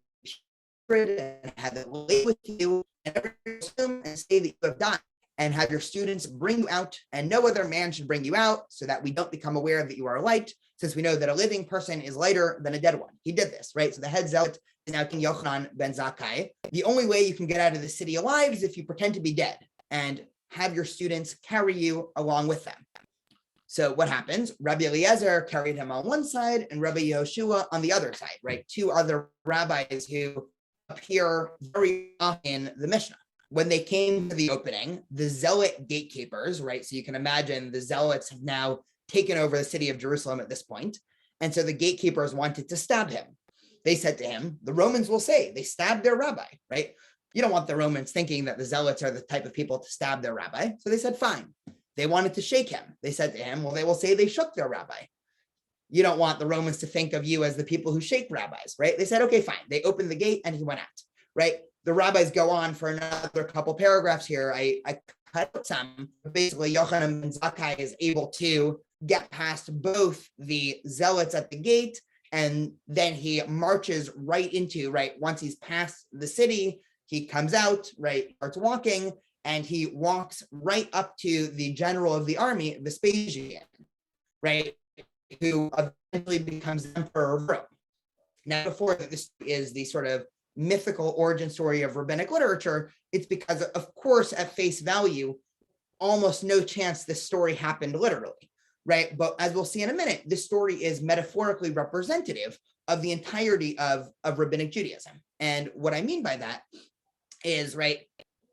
and have it laid with you, and everybody assume and say that you have died, and have your students bring you out, and no other man should bring you out, so that we don't become aware that you are light, since we know that a living person is lighter than a dead one. He did this, right? So the head zealot is now King Yochanan ben Zakkai. The only way you can get out of the city alive is if you pretend to be dead and have your students carry you along with them. So what happens? Rabbi Eliezer carried him on one side and Rabbi Yehoshua on the other side, right? Two other rabbis who appear very often in the Mishnah. When they came to the opening, the zealot gatekeepers, right? So you can imagine the zealots have now taken over the city of Jerusalem at this point. And so the gatekeepers wanted to stab him. They said to him, the Romans will say they stabbed their rabbi, right? You don't want the Romans thinking that the zealots are the type of people to stab their rabbi. So they said, fine. They wanted to shake him. They said to him, well, they will say they shook their rabbi. You don't want the Romans to think of you as the people who shake rabbis, right? They said, okay, fine. They opened the gate and he went out, right? The rabbis go on for another couple paragraphs here. I cut out some. Basically, Yochanan ben Zakkai is able to get past both the zealots at the gate, and then he marches right into, right, once he's past the city, he comes out, right, starts walking, and he walks right up to the general of the army, Vespasian, right, who eventually becomes emperor of Rome. Now, before that, this is the sort of mythical origin story of rabbinic literature, it's because, of course, at face value, almost no chance this story happened literally, right? But as we'll see in a minute, this story is metaphorically representative of the entirety of rabbinic Judaism. And what I mean by that is, right,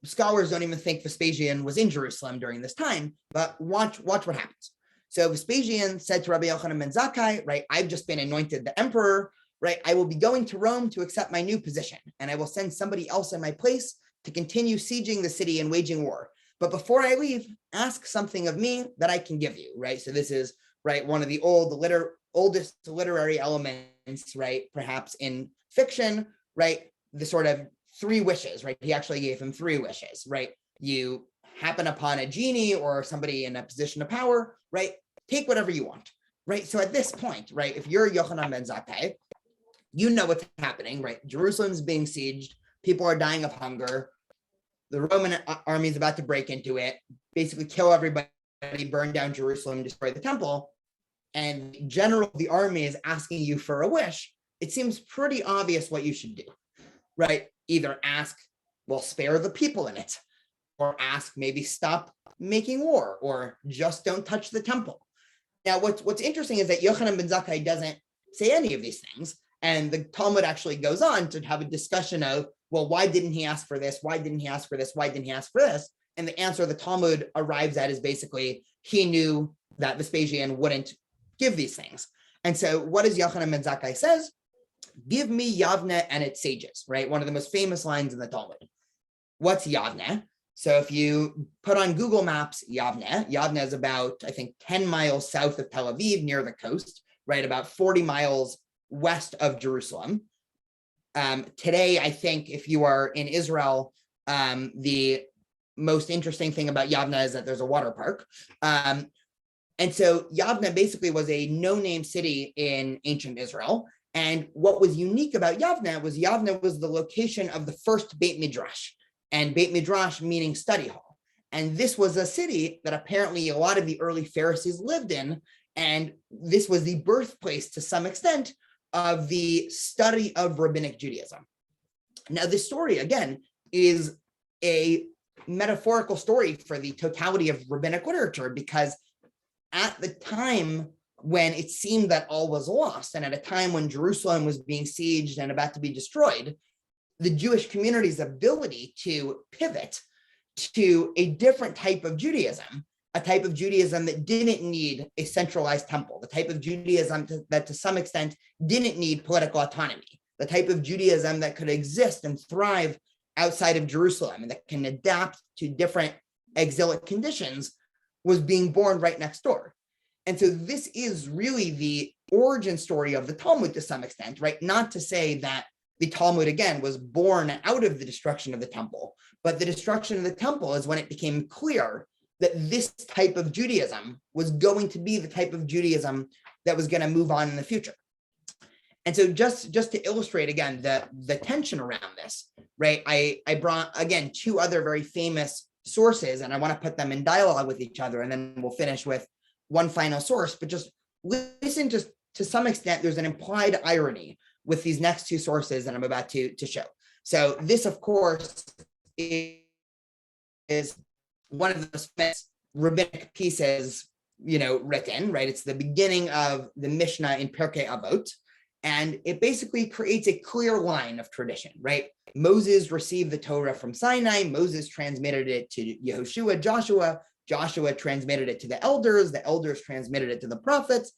scholars don't even think Vespasian was in Jerusalem during this time, but watch what happens. So Vespasian said to Rabbi Yochanan ben Zakkai, right, I've just been anointed the emperor, right? I will be going to Rome to accept my new position, and I will send somebody else in my place to continue sieging the city and waging war. But before I leave, ask something of me that I can give you, right? So this is, right, one of the oldest literary elements, right, perhaps in fiction, right? The sort of three wishes, right? He actually gave him three wishes, right? You happen upon a genie or somebody in a position of power, right? Take whatever you want, right? So at this point, right, if you're Yochanan ben Zakkai, you know what's happening, right? Jerusalem's being sieged. People are dying of hunger. The Roman army is about to break into it, basically kill everybody, burn down Jerusalem, destroy the temple. And the general of the army is asking you for a wish. It seems pretty obvious what you should do, right? Either ask, well, spare the people in it, or ask, maybe stop making war, or just don't touch the temple. Now, what's interesting is that Yochanan ben Zakkai doesn't say any of these things. And the Talmud actually goes on to have a discussion of, well, why didn't he ask for this? Why didn't he ask for this? Why didn't he ask for this? And the answer the Talmud arrives at is basically, he knew that Vespasian wouldn't give these things. And so what does Yochanan ben Zakkai says? Give me Yavne and its sages, right? One of the most famous lines in the Talmud. What's Yavne? So if you put on Google Maps, Yavne is about, I think, 10 miles south of Tel Aviv, near the coast, right? About 40 miles west of Jerusalem. Today, I think if you are in Israel, the most interesting thing about Yavne is that there's a water park. And so Yavne basically was a no-name city in ancient Israel. And what was unique about Yavne was the location of the first Beit Midrash, and Beit Midrash meaning study hall. And this was a city that apparently a lot of the early Pharisees lived in. And this was the birthplace to some extent of the study of rabbinic Judaism. Now, this story, again, is a metaphorical story for the totality of rabbinic literature, because at the time when it seemed that all was lost, and at a time when Jerusalem was being sieged and about to be destroyed, the Jewish community's ability to pivot to a different type of Judaism, a type of Judaism that didn't need a centralized temple, the type of Judaism that to some extent didn't need political autonomy, the type of Judaism that could exist and thrive outside of Jerusalem and that can adapt to different exilic conditions, was being born right next door. And so this is really the origin story of the Talmud to some extent, right? Not to say that the Talmud, again, was born out of the destruction of the temple, but the destruction of the temple is when it became clear that this type of Judaism was going to be the type of Judaism that was going to move on in the future. And so just to illustrate, again, the tension around this, right? I brought, again, two other very famous sources, and I want to put them in dialogue with each other, and then we'll finish with one final source. But just listen, just to some extent, there's an implied irony with these next two sources that I'm about to show. So this, of course, is one of the most famous rabbinic pieces, written, right? It's the beginning of the Mishnah in Pirkei Avot, and it basically creates a clear line of tradition, right? Moses received the Torah from Sinai. Moses transmitted it to Yehoshua, Joshua transmitted it to the elders transmitted it to the prophets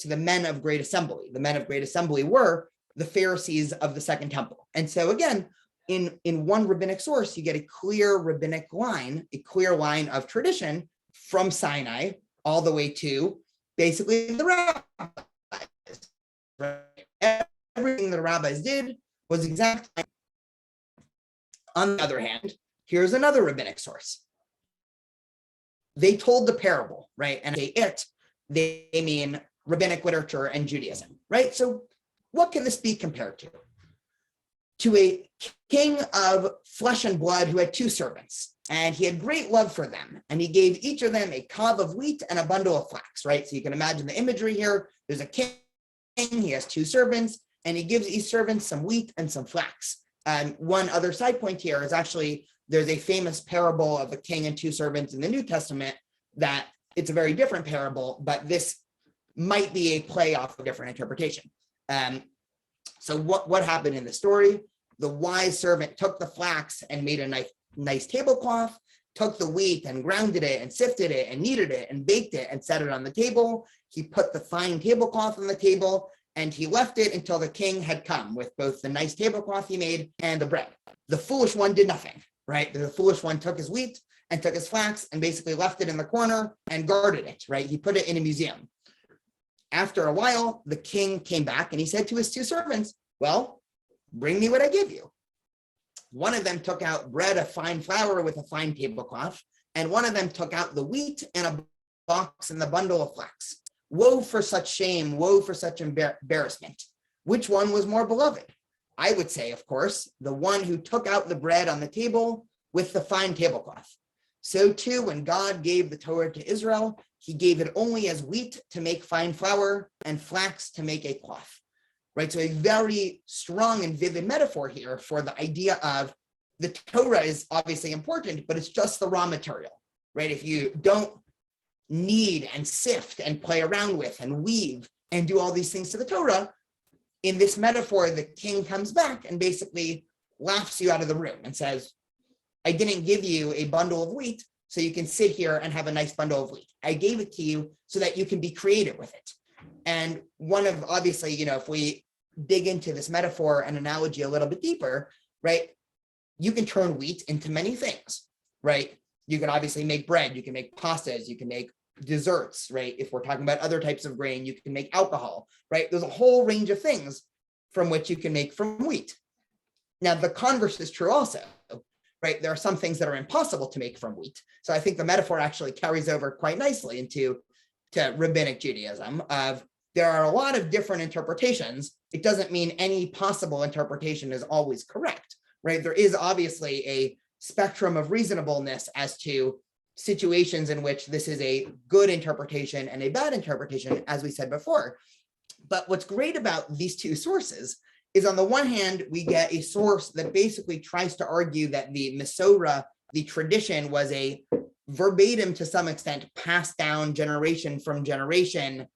to the men of great assembly. The men of great assembly were the Pharisees of the Second Temple. And so again, in one rabbinic source, you get a clear rabbinic line, a clear line of tradition from Sinai all the way to basically the rabbis. Right? Everything the rabbis did was exactly. On the other hand, here's another rabbinic source. They told the parable, right? And they mean rabbinic literature and Judaism, right? So what can this be compared to? To a king of flesh and blood who had two servants, and he had great love for them, and he gave each of them a cob of wheat and a bundle of flax, right? So you can imagine the imagery here. There's a king, he has two servants, and he gives each servant some wheat and some flax. And one other side point here is actually, there's a famous parable of a king and two servants in the New Testament that it's a very different parable, but this might be a play off a different interpretation. So what happened in the story? The wise servant took the flax and made a nice tablecloth, took the wheat and grounded it and sifted it and kneaded it and baked it and set it on the table. He put the fine tablecloth on the table, and he left it until the king had come with both the nice tablecloth he made and the bread. The foolish one did nothing, right? The foolish one took his wheat and took his flax and basically left it in the corner and guarded it, right? He put it in a museum. After a while, the king came back and he said to his two servants, well, bring me what I give you. One of them took out bread of fine flour with a fine tablecloth, and one of them took out the wheat and a box and the bundle of flax. woe for such shame, woe for such embarrassment. Which one was more beloved? I would say, of course, the one who took out the bread on the table with the fine tablecloth. So too, when God gave the Torah to Israel, he gave it only as wheat to make fine flour and flax to make a cloth, right? So a very strong and vivid metaphor here for the idea of the Torah is obviously important, but it's just the raw material, right? If you don't knead and sift and play around with and weave and do all these things to the Torah, in this metaphor, the king comes back and basically laughs you out of the room and says, I didn't give you a bundle of wheat so you can sit here and have a nice bundle of wheat. I gave it to you so that you can be creative with it. And one of, obviously, if we dig into this metaphor and analogy a little bit deeper, right, you can turn wheat into many things, right? You can obviously make bread, you can make pastas, you can make desserts, right? If we're talking about other types of grain, you can make alcohol, right? There's a whole range of things from which you can make from wheat. Now, the converse is true also, right? There are some things that are impossible to make from wheat. So I think the metaphor actually carries over quite nicely into rabbinic Judaism of there are a lot of different interpretations. It doesn't mean any possible interpretation is always correct, right? There is obviously a spectrum of reasonableness as to situations in which this is a good interpretation and a bad interpretation, as we said before. But what's great about these two sources is, on the one hand, we get a source that basically tries to argue that the Masorah, the tradition, was a verbatim, to some extent, passed down generation from generation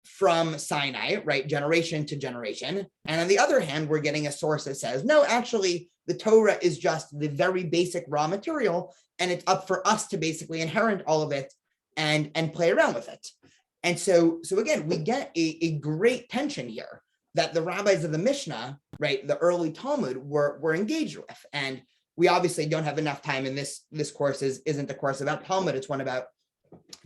from Sinai, right, generation to generation. And on the other hand, we're getting a source that says, no, actually, the Torah is just the very basic raw material, and it's up for us to basically inherit all of it and play around with it. And so again, we get a great tension here that the rabbis of the Mishnah, right, the early Talmud, were engaged with. And we obviously don't have enough time, and this course isn't a course about Talmud, it's one about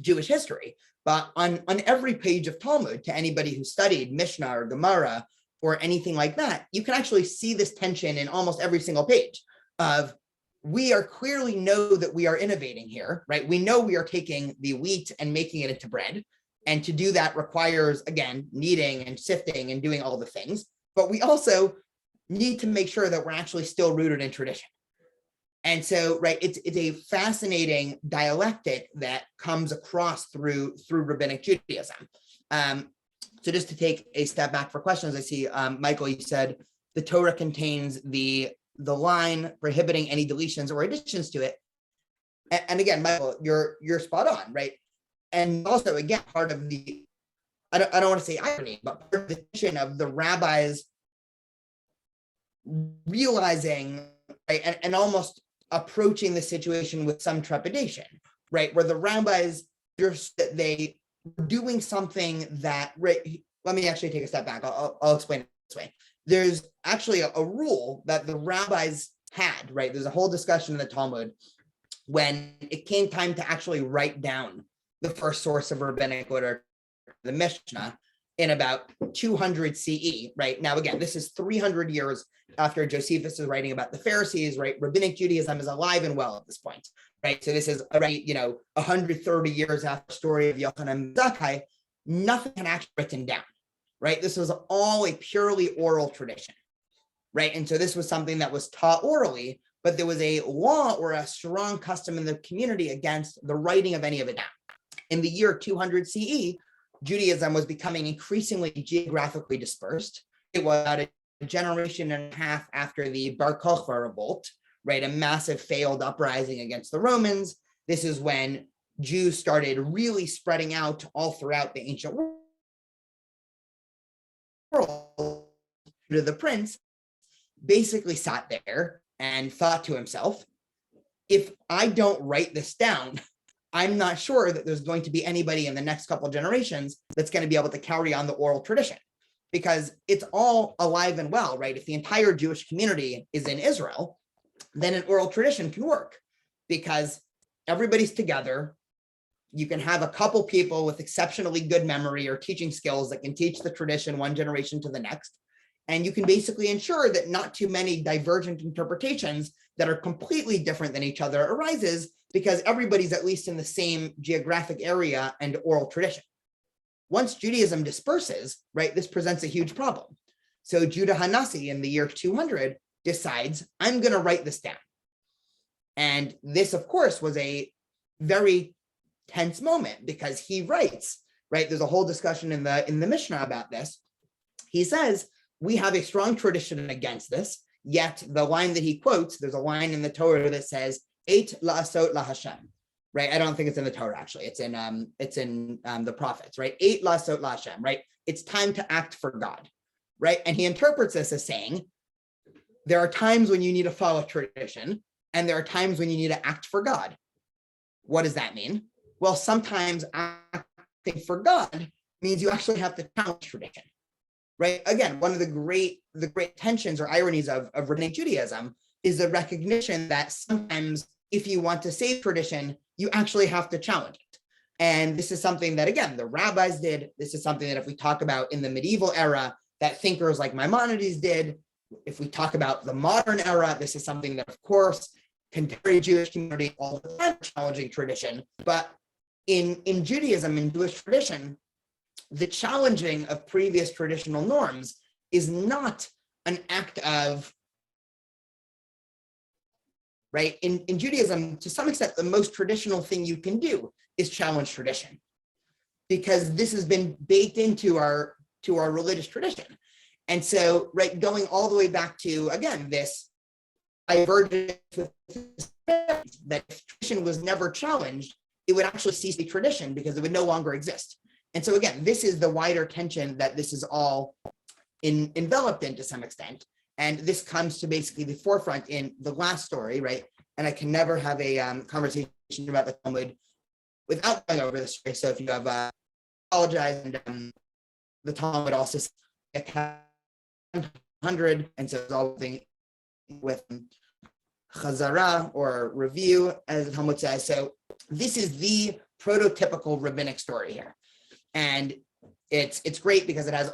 Jewish history. But on every page of Talmud, to anybody who studied Mishnah or Gemara or anything like that, you can actually see this tension in almost every single page of, we are clearly know that we are innovating here, right? We know we are taking the wheat and making it into bread. And to do that requires, again, kneading and sifting and doing all the things. But we also need to make sure that we're actually still rooted in tradition. And so, right, it's a fascinating dialectic that comes across through rabbinic Judaism. So just to take a step back for questions, I see, Michael, you said the Torah contains the line prohibiting any deletions or additions to it. And again, Michael, you're spot on, right? And also, again, part of the, I don't want to say irony, but part of the tension of the rabbis realizing, right, and almost approaching the situation with some trepidation, right, where the rabbis, they were doing something that, right, let me actually take a step back. I'll explain it this way. There's actually a rule that the rabbis had, right? There's a whole discussion in the Talmud when it came time to actually write down the first source of rabbinic literature, the Mishnah, in about 200 CE, right? Now, again, this is 300 years after Josephus is writing about the Pharisees, right? Rabbinic Judaism is alive and well at this point, right? So this is already, 130 years after the story of Yochanan and Zakkai. Nothing had actually written down, right? This was all a purely oral tradition, right? And so this was something that was taught orally, but there was a law or a strong custom in the community against the writing of any of it down. In the year 200 CE, Judaism was becoming increasingly geographically dispersed. It was about a generation and a half after the Bar Kokhba revolt, right? A massive failed uprising against the Romans. This is when Jews started really spreading out all throughout the ancient world. The prince basically sat there and thought to himself, if I don't write this down, I'm not sure that there's going to be anybody in the next couple of generations that's going to be able to carry on the oral tradition, because it's all alive and well, right? If the entire Jewish community is in Israel, then an oral tradition can work because everybody's together. You can have a couple people with exceptionally good memory or teaching skills that can teach the tradition one generation to the next. And you can basically ensure that not too many divergent interpretations that are completely different than each other arises, because everybody's at least in the same geographic area and oral tradition. once Judaism disperses, right, this presents a huge problem. So Judah Hanasi in the year 200 decides, I'm going to write this down. And this, of course, was a very tense moment because he writes, right? There's a whole discussion in the Mishnah about this. He says, we have a strong tradition against this, yet the line that he quotes, there's a line in the Torah that says, Eit la'asot laHashem, right? I don't think it's in the Torah, actually. It's in the prophets, right? Eit la'asot laHashem, right? It's time to act for God, right? And he interprets this as saying, there are times when you need to follow tradition, and there are times when you need to act for God. What does that mean? Well, sometimes acting for God means you actually have to challenge tradition, right? Again, one of the great tensions or ironies of rabbinic Judaism is the recognition that sometimes if you want to save tradition, you actually have to challenge it. And this is something that, again, the rabbis did. This is something that if we talk about in the medieval era, that thinkers like Maimonides did. If we talk about the modern era, this is something that, of course, contemporary Jewish community all the time challenging tradition. But in Judaism, in Jewish tradition, the challenging of previous traditional norms is not an act of, right? In Judaism, to some extent, the most traditional thing you can do is challenge tradition, because this has been baked into our religious tradition. And so, right, going all the way back to, again, this divergence with that if tradition was never challenged, it would actually cease the tradition because it would no longer exist. And so again, this is the wider tension that this is all enveloped in to some extent. And this comes to basically the forefront in the last story, right? And I can never have a conversation about the Talmud without going over this story. So if you have apologized, and the Talmud also says 100, and so it's all thing with chazara or review, as the Talmud says. So this is the prototypical rabbinic story here. And it's great because it has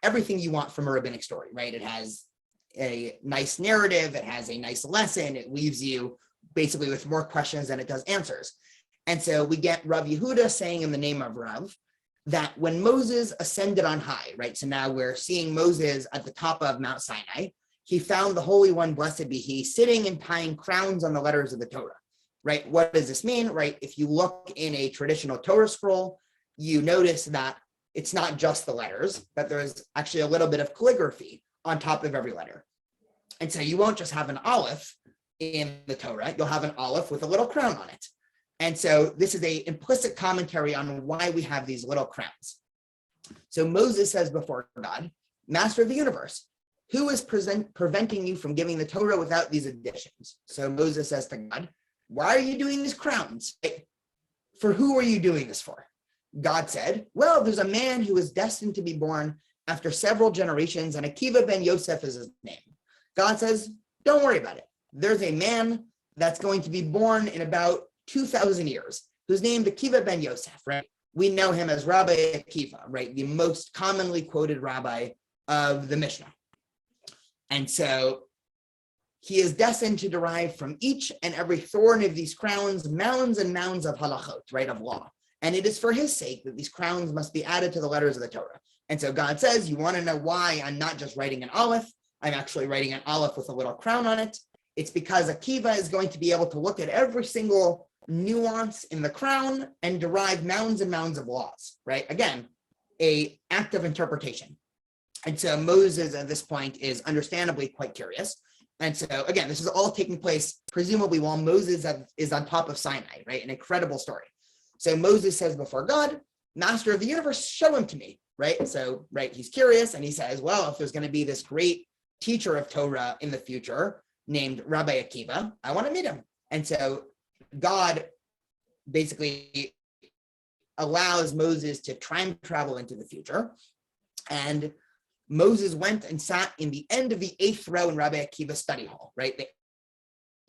everything you want from a rabbinic story, right? It has a nice narrative, it has a nice lesson, it leaves you basically with more questions than it does answers. And so we get Rav Yehuda saying in the name of Rav that when Moses ascended on high, right? So now we're seeing Moses at the top of Mount Sinai. He found the Holy One, blessed be he, sitting and tying crowns on the letters of the Torah, right? What does this mean, right? If you look in a traditional Torah scroll, you notice that it's not just the letters, but there's actually a little bit of calligraphy on top of every letter. And so you won't just have an aleph in the Torah, you'll have an aleph with a little crown on it. And so this is an implicit commentary on why we have these little crowns. So Moses says before God, Master of the universe, who is preventing you from giving the Torah without these additions? So Moses says to God, why are you doing these crowns? For who are you doing this for? God said, well, there's a man who is destined to be born after several generations, and Akiva ben Yosef is his name. God says, don't worry about it. There's a man that's going to be born in about 2,000 years, who's named Akiva ben Yosef, right? We know him as Rabbi Akiva, right? The most commonly quoted rabbi of the Mishnah. And so he is destined to derive from each and every thorn of these crowns, mounds and mounds of halachot, right, of law. And it is for his sake that these crowns must be added to the letters of the Torah. And so God says, you want to know why I'm not just writing an aleph, I'm actually writing an aleph with a little crown on it. It's because Akiva is going to be able to look at every single nuance in the crown and derive mounds and mounds of laws, right? Again, an act of interpretation. And so Moses at this point is understandably quite curious. And so again, this is all taking place presumably while Moses is on top of Sinai, right? An incredible story. So Moses says before God, Master of the universe, show him to me, right? So, right, he's curious and he says, well, if there's going to be this great teacher of Torah in the future named Rabbi Akiva, I want to meet him. And so God basically allows Moses to time travel into the future. And Moses went and sat in the end of the 8th row in Rabbi Akiva's study hall, right? The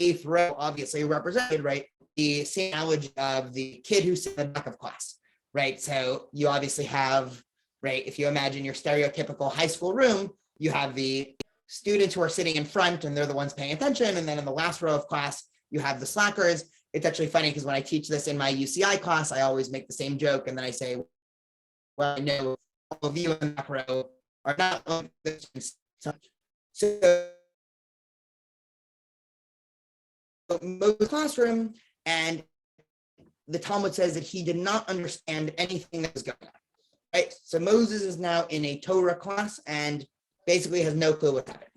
8th row obviously represented, right, the same analogy of the kid who's in the back of class, right? So you obviously have, right, if you imagine your stereotypical high school room, you have the students who are sitting in front and they're the ones paying attention. And then in the last row of class, you have the slackers. It's actually funny because when I teach this in my UCI class, I always make the same joke. And then I say, well, I know all of you in the back row are not on this. So Moses' classroom, and the Talmud says that he did not understand anything that was going on. Right? So Moses is now in a Torah class and basically has no clue what's happening.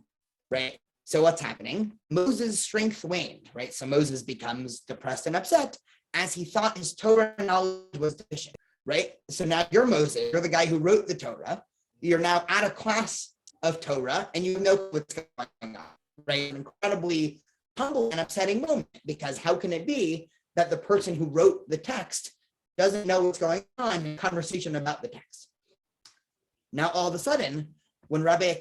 Right? So what's happening? Moses' strength waned, right? So Moses becomes depressed and upset as he thought his Torah knowledge was deficient, right? So now you're Moses, you're the guy who wrote the Torah. You're now at a class of Torah and you know what's going on, right? An incredibly humble and upsetting moment, because how can it be that the person who wrote the text doesn't know what's going on in conversation about the text? Now, all of a sudden, when Rabbi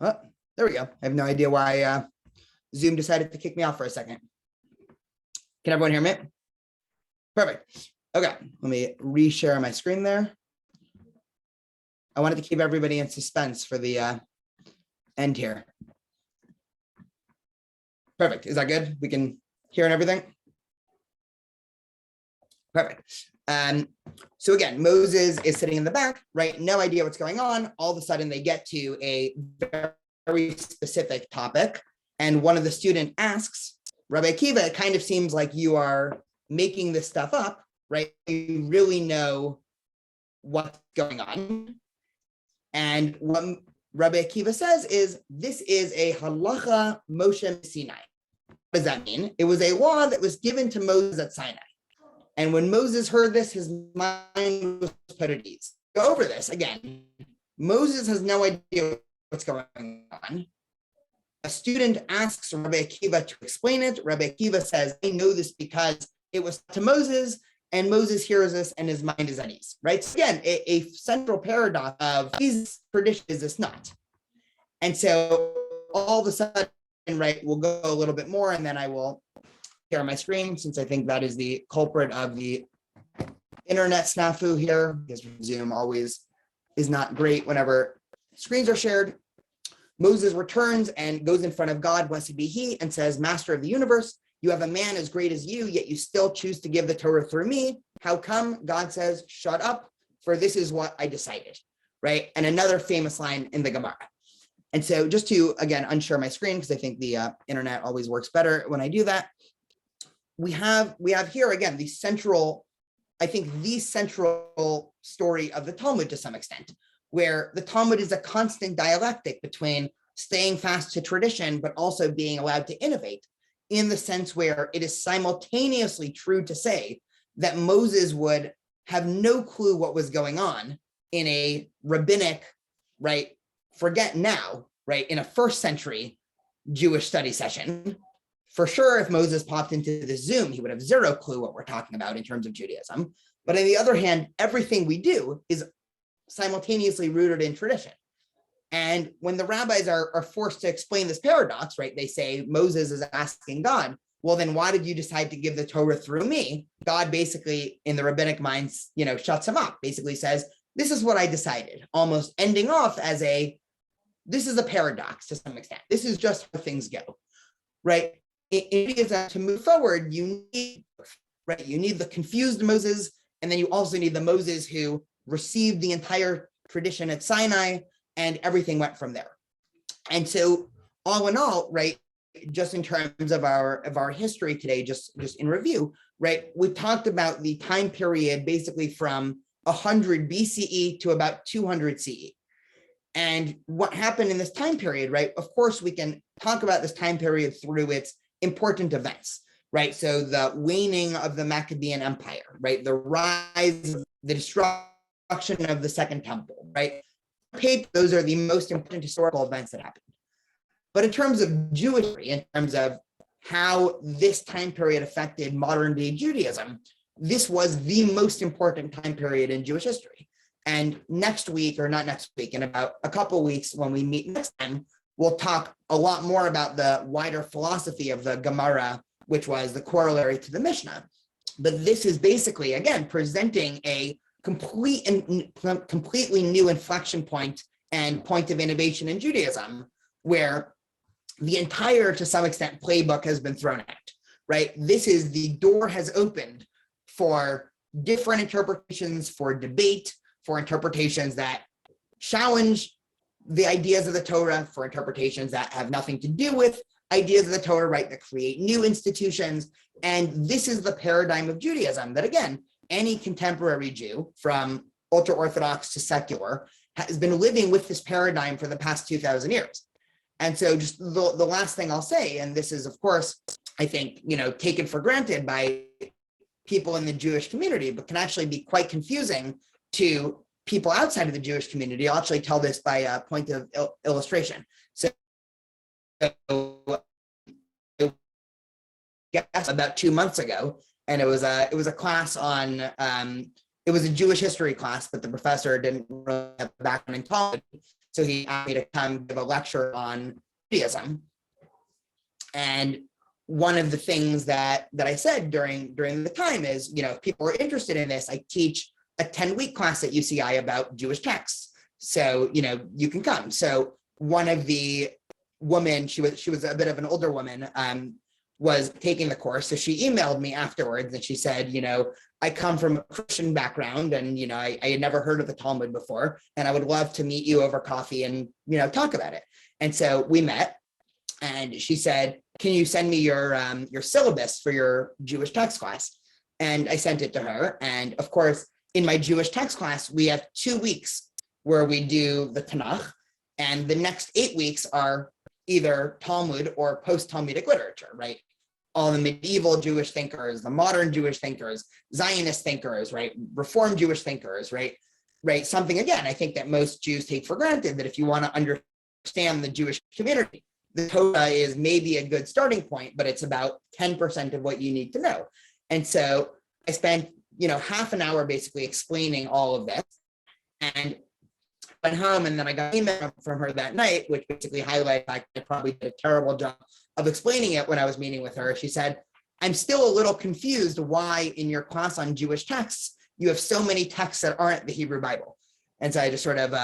oh, there we go. I have no idea why Zoom decided to kick me off for a second. Can everyone hear me? Perfect. Okay, let me reshare my screen there. I wanted to keep everybody in suspense for the end here. Perfect. Is that good? We can hear and everything? Perfect. So again, Moses is sitting in the back, right? No idea what's going on. All of a sudden, they get to a very specific topic. And one of the students asks, Rabbi Akiva, it kind of seems like you are making this stuff up, right? You really know what's going on. And what Rabbi Akiva says is, this is a halacha Moshe Sinai. What does that mean? It was a law that was given to Moses at Sinai. And when Moses heard this, his mind was put at ease. Go over this again. Moses has no idea what's going on. A student asks Rabbi Akiva to explain it. Rabbi Akiva says, I know this because it was to Moses, and Moses hears this and his mind is at ease, right? So again, a central paradox of his tradition is this not. And so all of a sudden, right, we'll go a little bit more and then I will share my screen, since I think that is the culprit of the internet snafu here, because Zoom always is not great whenever screens are shared. Moses returns and goes in front of God, blessed be he, and says, Master of the universe, you have a man as great as you, yet you still choose to give the Torah through me. How come? God says, shut up, for this is what I decided, right? And another famous line in the Gemara. And so just to, again, unshare my screen, because I think the internet always works better when I do that. We have here, again, the central story of the Talmud to some extent, where the Talmud is a constant dialectic between staying fast to tradition, but also being allowed to innovate, in the sense where it is simultaneously true to say that Moses would have no clue what was going on in a rabbinic, right, forget now, right, in a first century Jewish study session. For sure, if Moses popped into the Zoom, he would have zero clue what we're talking about in terms of Judaism. But on the other hand, everything we do is simultaneously rooted in tradition. And when the rabbis are forced to explain this paradox, right, they say Moses is asking God, well, then why did you decide to give the Torah through me? God basically, in the rabbinic minds, shuts him up, basically says, this is what I decided, almost ending off as this is a paradox to some extent. This is just how things go, right? It is to move forward, you need the confused Moses, and then you also need the Moses who received the entire tradition at Sinai, and everything went from there. And so, all in all, right, just in terms of our history today, just in review, right, we talked about the time period basically from 100 BCE to about 200 CE. And what happened in this time period, right? Of course, we can talk about this time period through its important events, right? So the waning of the Maccabean Empire, right? The rise, the destruction of the Second Temple, right? Those are the most important historical events that happened. But in terms of Jewishry, in terms of how this time period affected modern day Judaism, this was the most important time period in Jewish history. And next week, or not next week, in about a couple of weeks when we meet next time, we'll talk a lot more about the wider philosophy of the Gemara, which was the corollary to the Mishnah. But this is basically, again, presenting a completely new inflection point and point of innovation in Judaism, where the entire, to some extent, playbook has been thrown out, right? This is, the door has opened for different interpretations, for debate, for interpretations that challenge the ideas of the Torah, for interpretations that have nothing to do with ideas of the Torah, right? That create new institutions. And this is the paradigm of Judaism that, again, any contemporary Jew, from ultra-Orthodox to secular, has been living with this paradigm for the past 2,000 years. And so just the last thing I'll say, and this is, of course, I think, taken for granted by people in the Jewish community, but can actually be quite confusing to people outside of the Jewish community. I'll actually tell this by a point of illustration. So about 2 months ago, and it was a class on, it was a Jewish history class, but the professor didn't really have a background in Talmud, so he asked me to come give a lecture on Judaism. And one of the things that I said during the time is, if people are interested in this, I teach a 10-week class at UCI about Jewish texts. So, you can come. So one of the women, she was a bit of an older woman, was taking the course. So she emailed me afterwards and she said, I come from a Christian background and, I had never heard of the Talmud before, and I would love to meet you over coffee and, talk about it. And so we met, and she said, can you send me your syllabus for your Jewish text class? And I sent it to her. And of course, in my Jewish text class, we have 2 weeks where we do the Tanakh, and the next 8 weeks are either Talmud or post-Talmudic literature, right? All the medieval Jewish thinkers, the modern Jewish thinkers, Zionist thinkers, right? Reformed Jewish thinkers, right? Something, again, I think that most Jews take for granted, that if you want to understand the Jewish community, the Torah is maybe a good starting point, but it's about 10% of what you need to know. And so I spent, half an hour basically explaining all of this, and went home, and then I got an email from her that night, which basically highlighted I probably did a terrible job of explaining it when I was meeting with her. She said, I'm still a little confused why in your class on Jewish texts, you have so many texts that aren't the Hebrew Bible. And so I just sort of,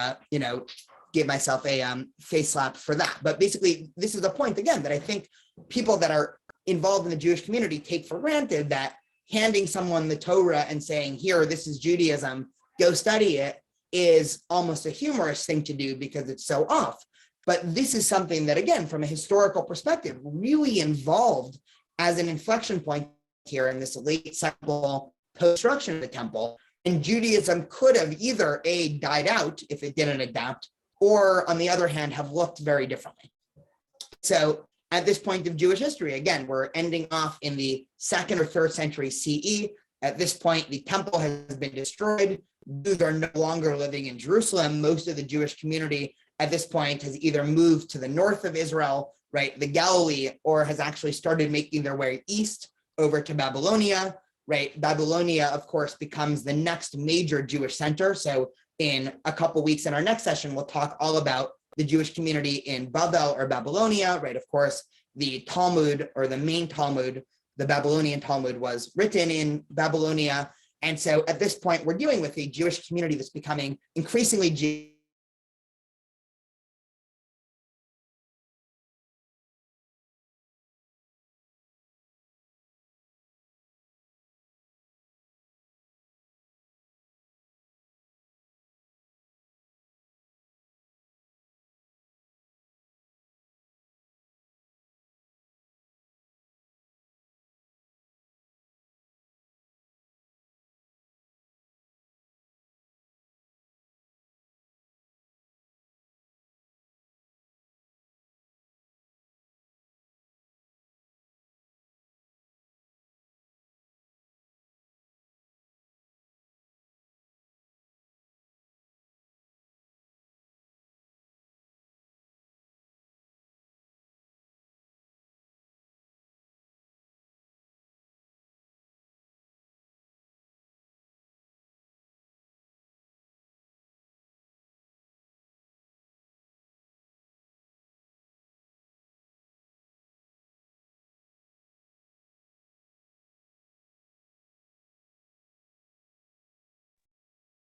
gave myself a face slap for that. But basically, this is a point, again, that I think people that are involved in the Jewish community take for granted, that handing someone the Torah and saying, here, this is Judaism, go study it, is almost a humorous thing to do because it's so off. But this is something that, again, from a historical perspective, really involved as an inflection point here in this late cycle post-destruction of the temple. And Judaism could have either died out if it didn't adapt, or on the other hand, have looked very differently. So at this point of Jewish history, again, we're ending off in the 2nd or 3rd century CE. At this point, the temple has been destroyed. Jews are no longer living in Jerusalem. Most of the Jewish community at this point has either moved to the north of Israel, right, the Galilee, or has actually started making their way east over to Babylonia, right? Babylonia, of course, becomes the next major Jewish center. So in a couple weeks in our next session, we'll talk all about the Jewish community in Babel or Babylonia, right? Of course, the Talmud, or the main Talmud, the Babylonian Talmud, was written in Babylonia. And so at this point, we're dealing with a Jewish community that's becoming increasingly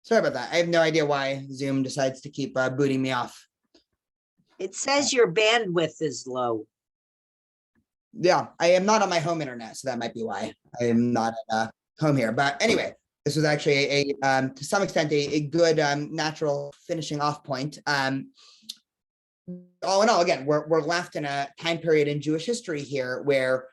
Sorry about that. I have no idea why Zoom decides to keep booting me off. It says your bandwidth is low. Yeah, I am not on my home internet, so that might be why I am not at home here. But anyway, this was actually to some extent a good natural finishing off point. All in all, again, we're left in a time period in Jewish history here where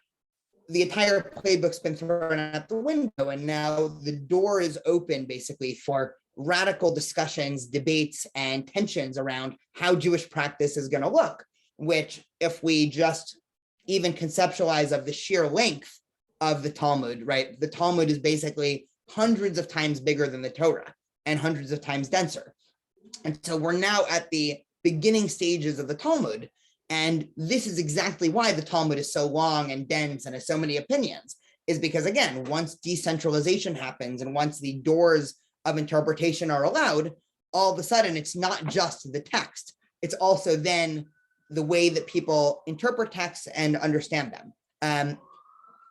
the entire playbook's been thrown out the window, and now the door is open basically for radical discussions, debates, and tensions around how Jewish practice is going to look, which if we just even conceptualize of the sheer length of the Talmud, right? The Talmud is basically hundreds of times bigger than the Torah and hundreds of times denser. And so we're now at the beginning stages of the Talmud. And this is exactly why the Talmud is so long and dense and has so many opinions, is because, again, once decentralization happens and once the doors of interpretation are allowed, all of a sudden it's not just the text, it's also then the way that people interpret texts and understand them.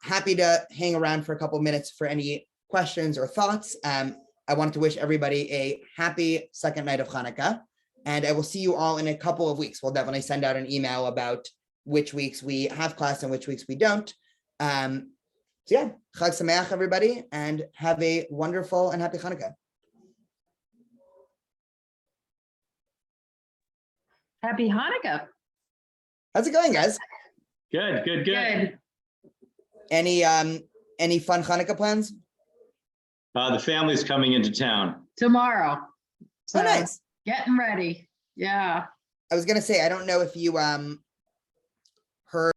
Happy to hang around for a couple of minutes for any questions or thoughts. I wanted to wish everybody a happy second night of Hanukkah, and I will see you all in a couple of weeks. We'll definitely send out an email about which weeks we have class and which weeks we don't. So yeah, Chag Sameach, everybody, and have a wonderful and happy Hanukkah. Happy Hanukkah. How's it going, guys? Good, good, good. Any fun Hanukkah plans? The family's coming into town. Tomorrow. So Oh, nice. getting ready. Yeah. I was gonna say, I don't know if you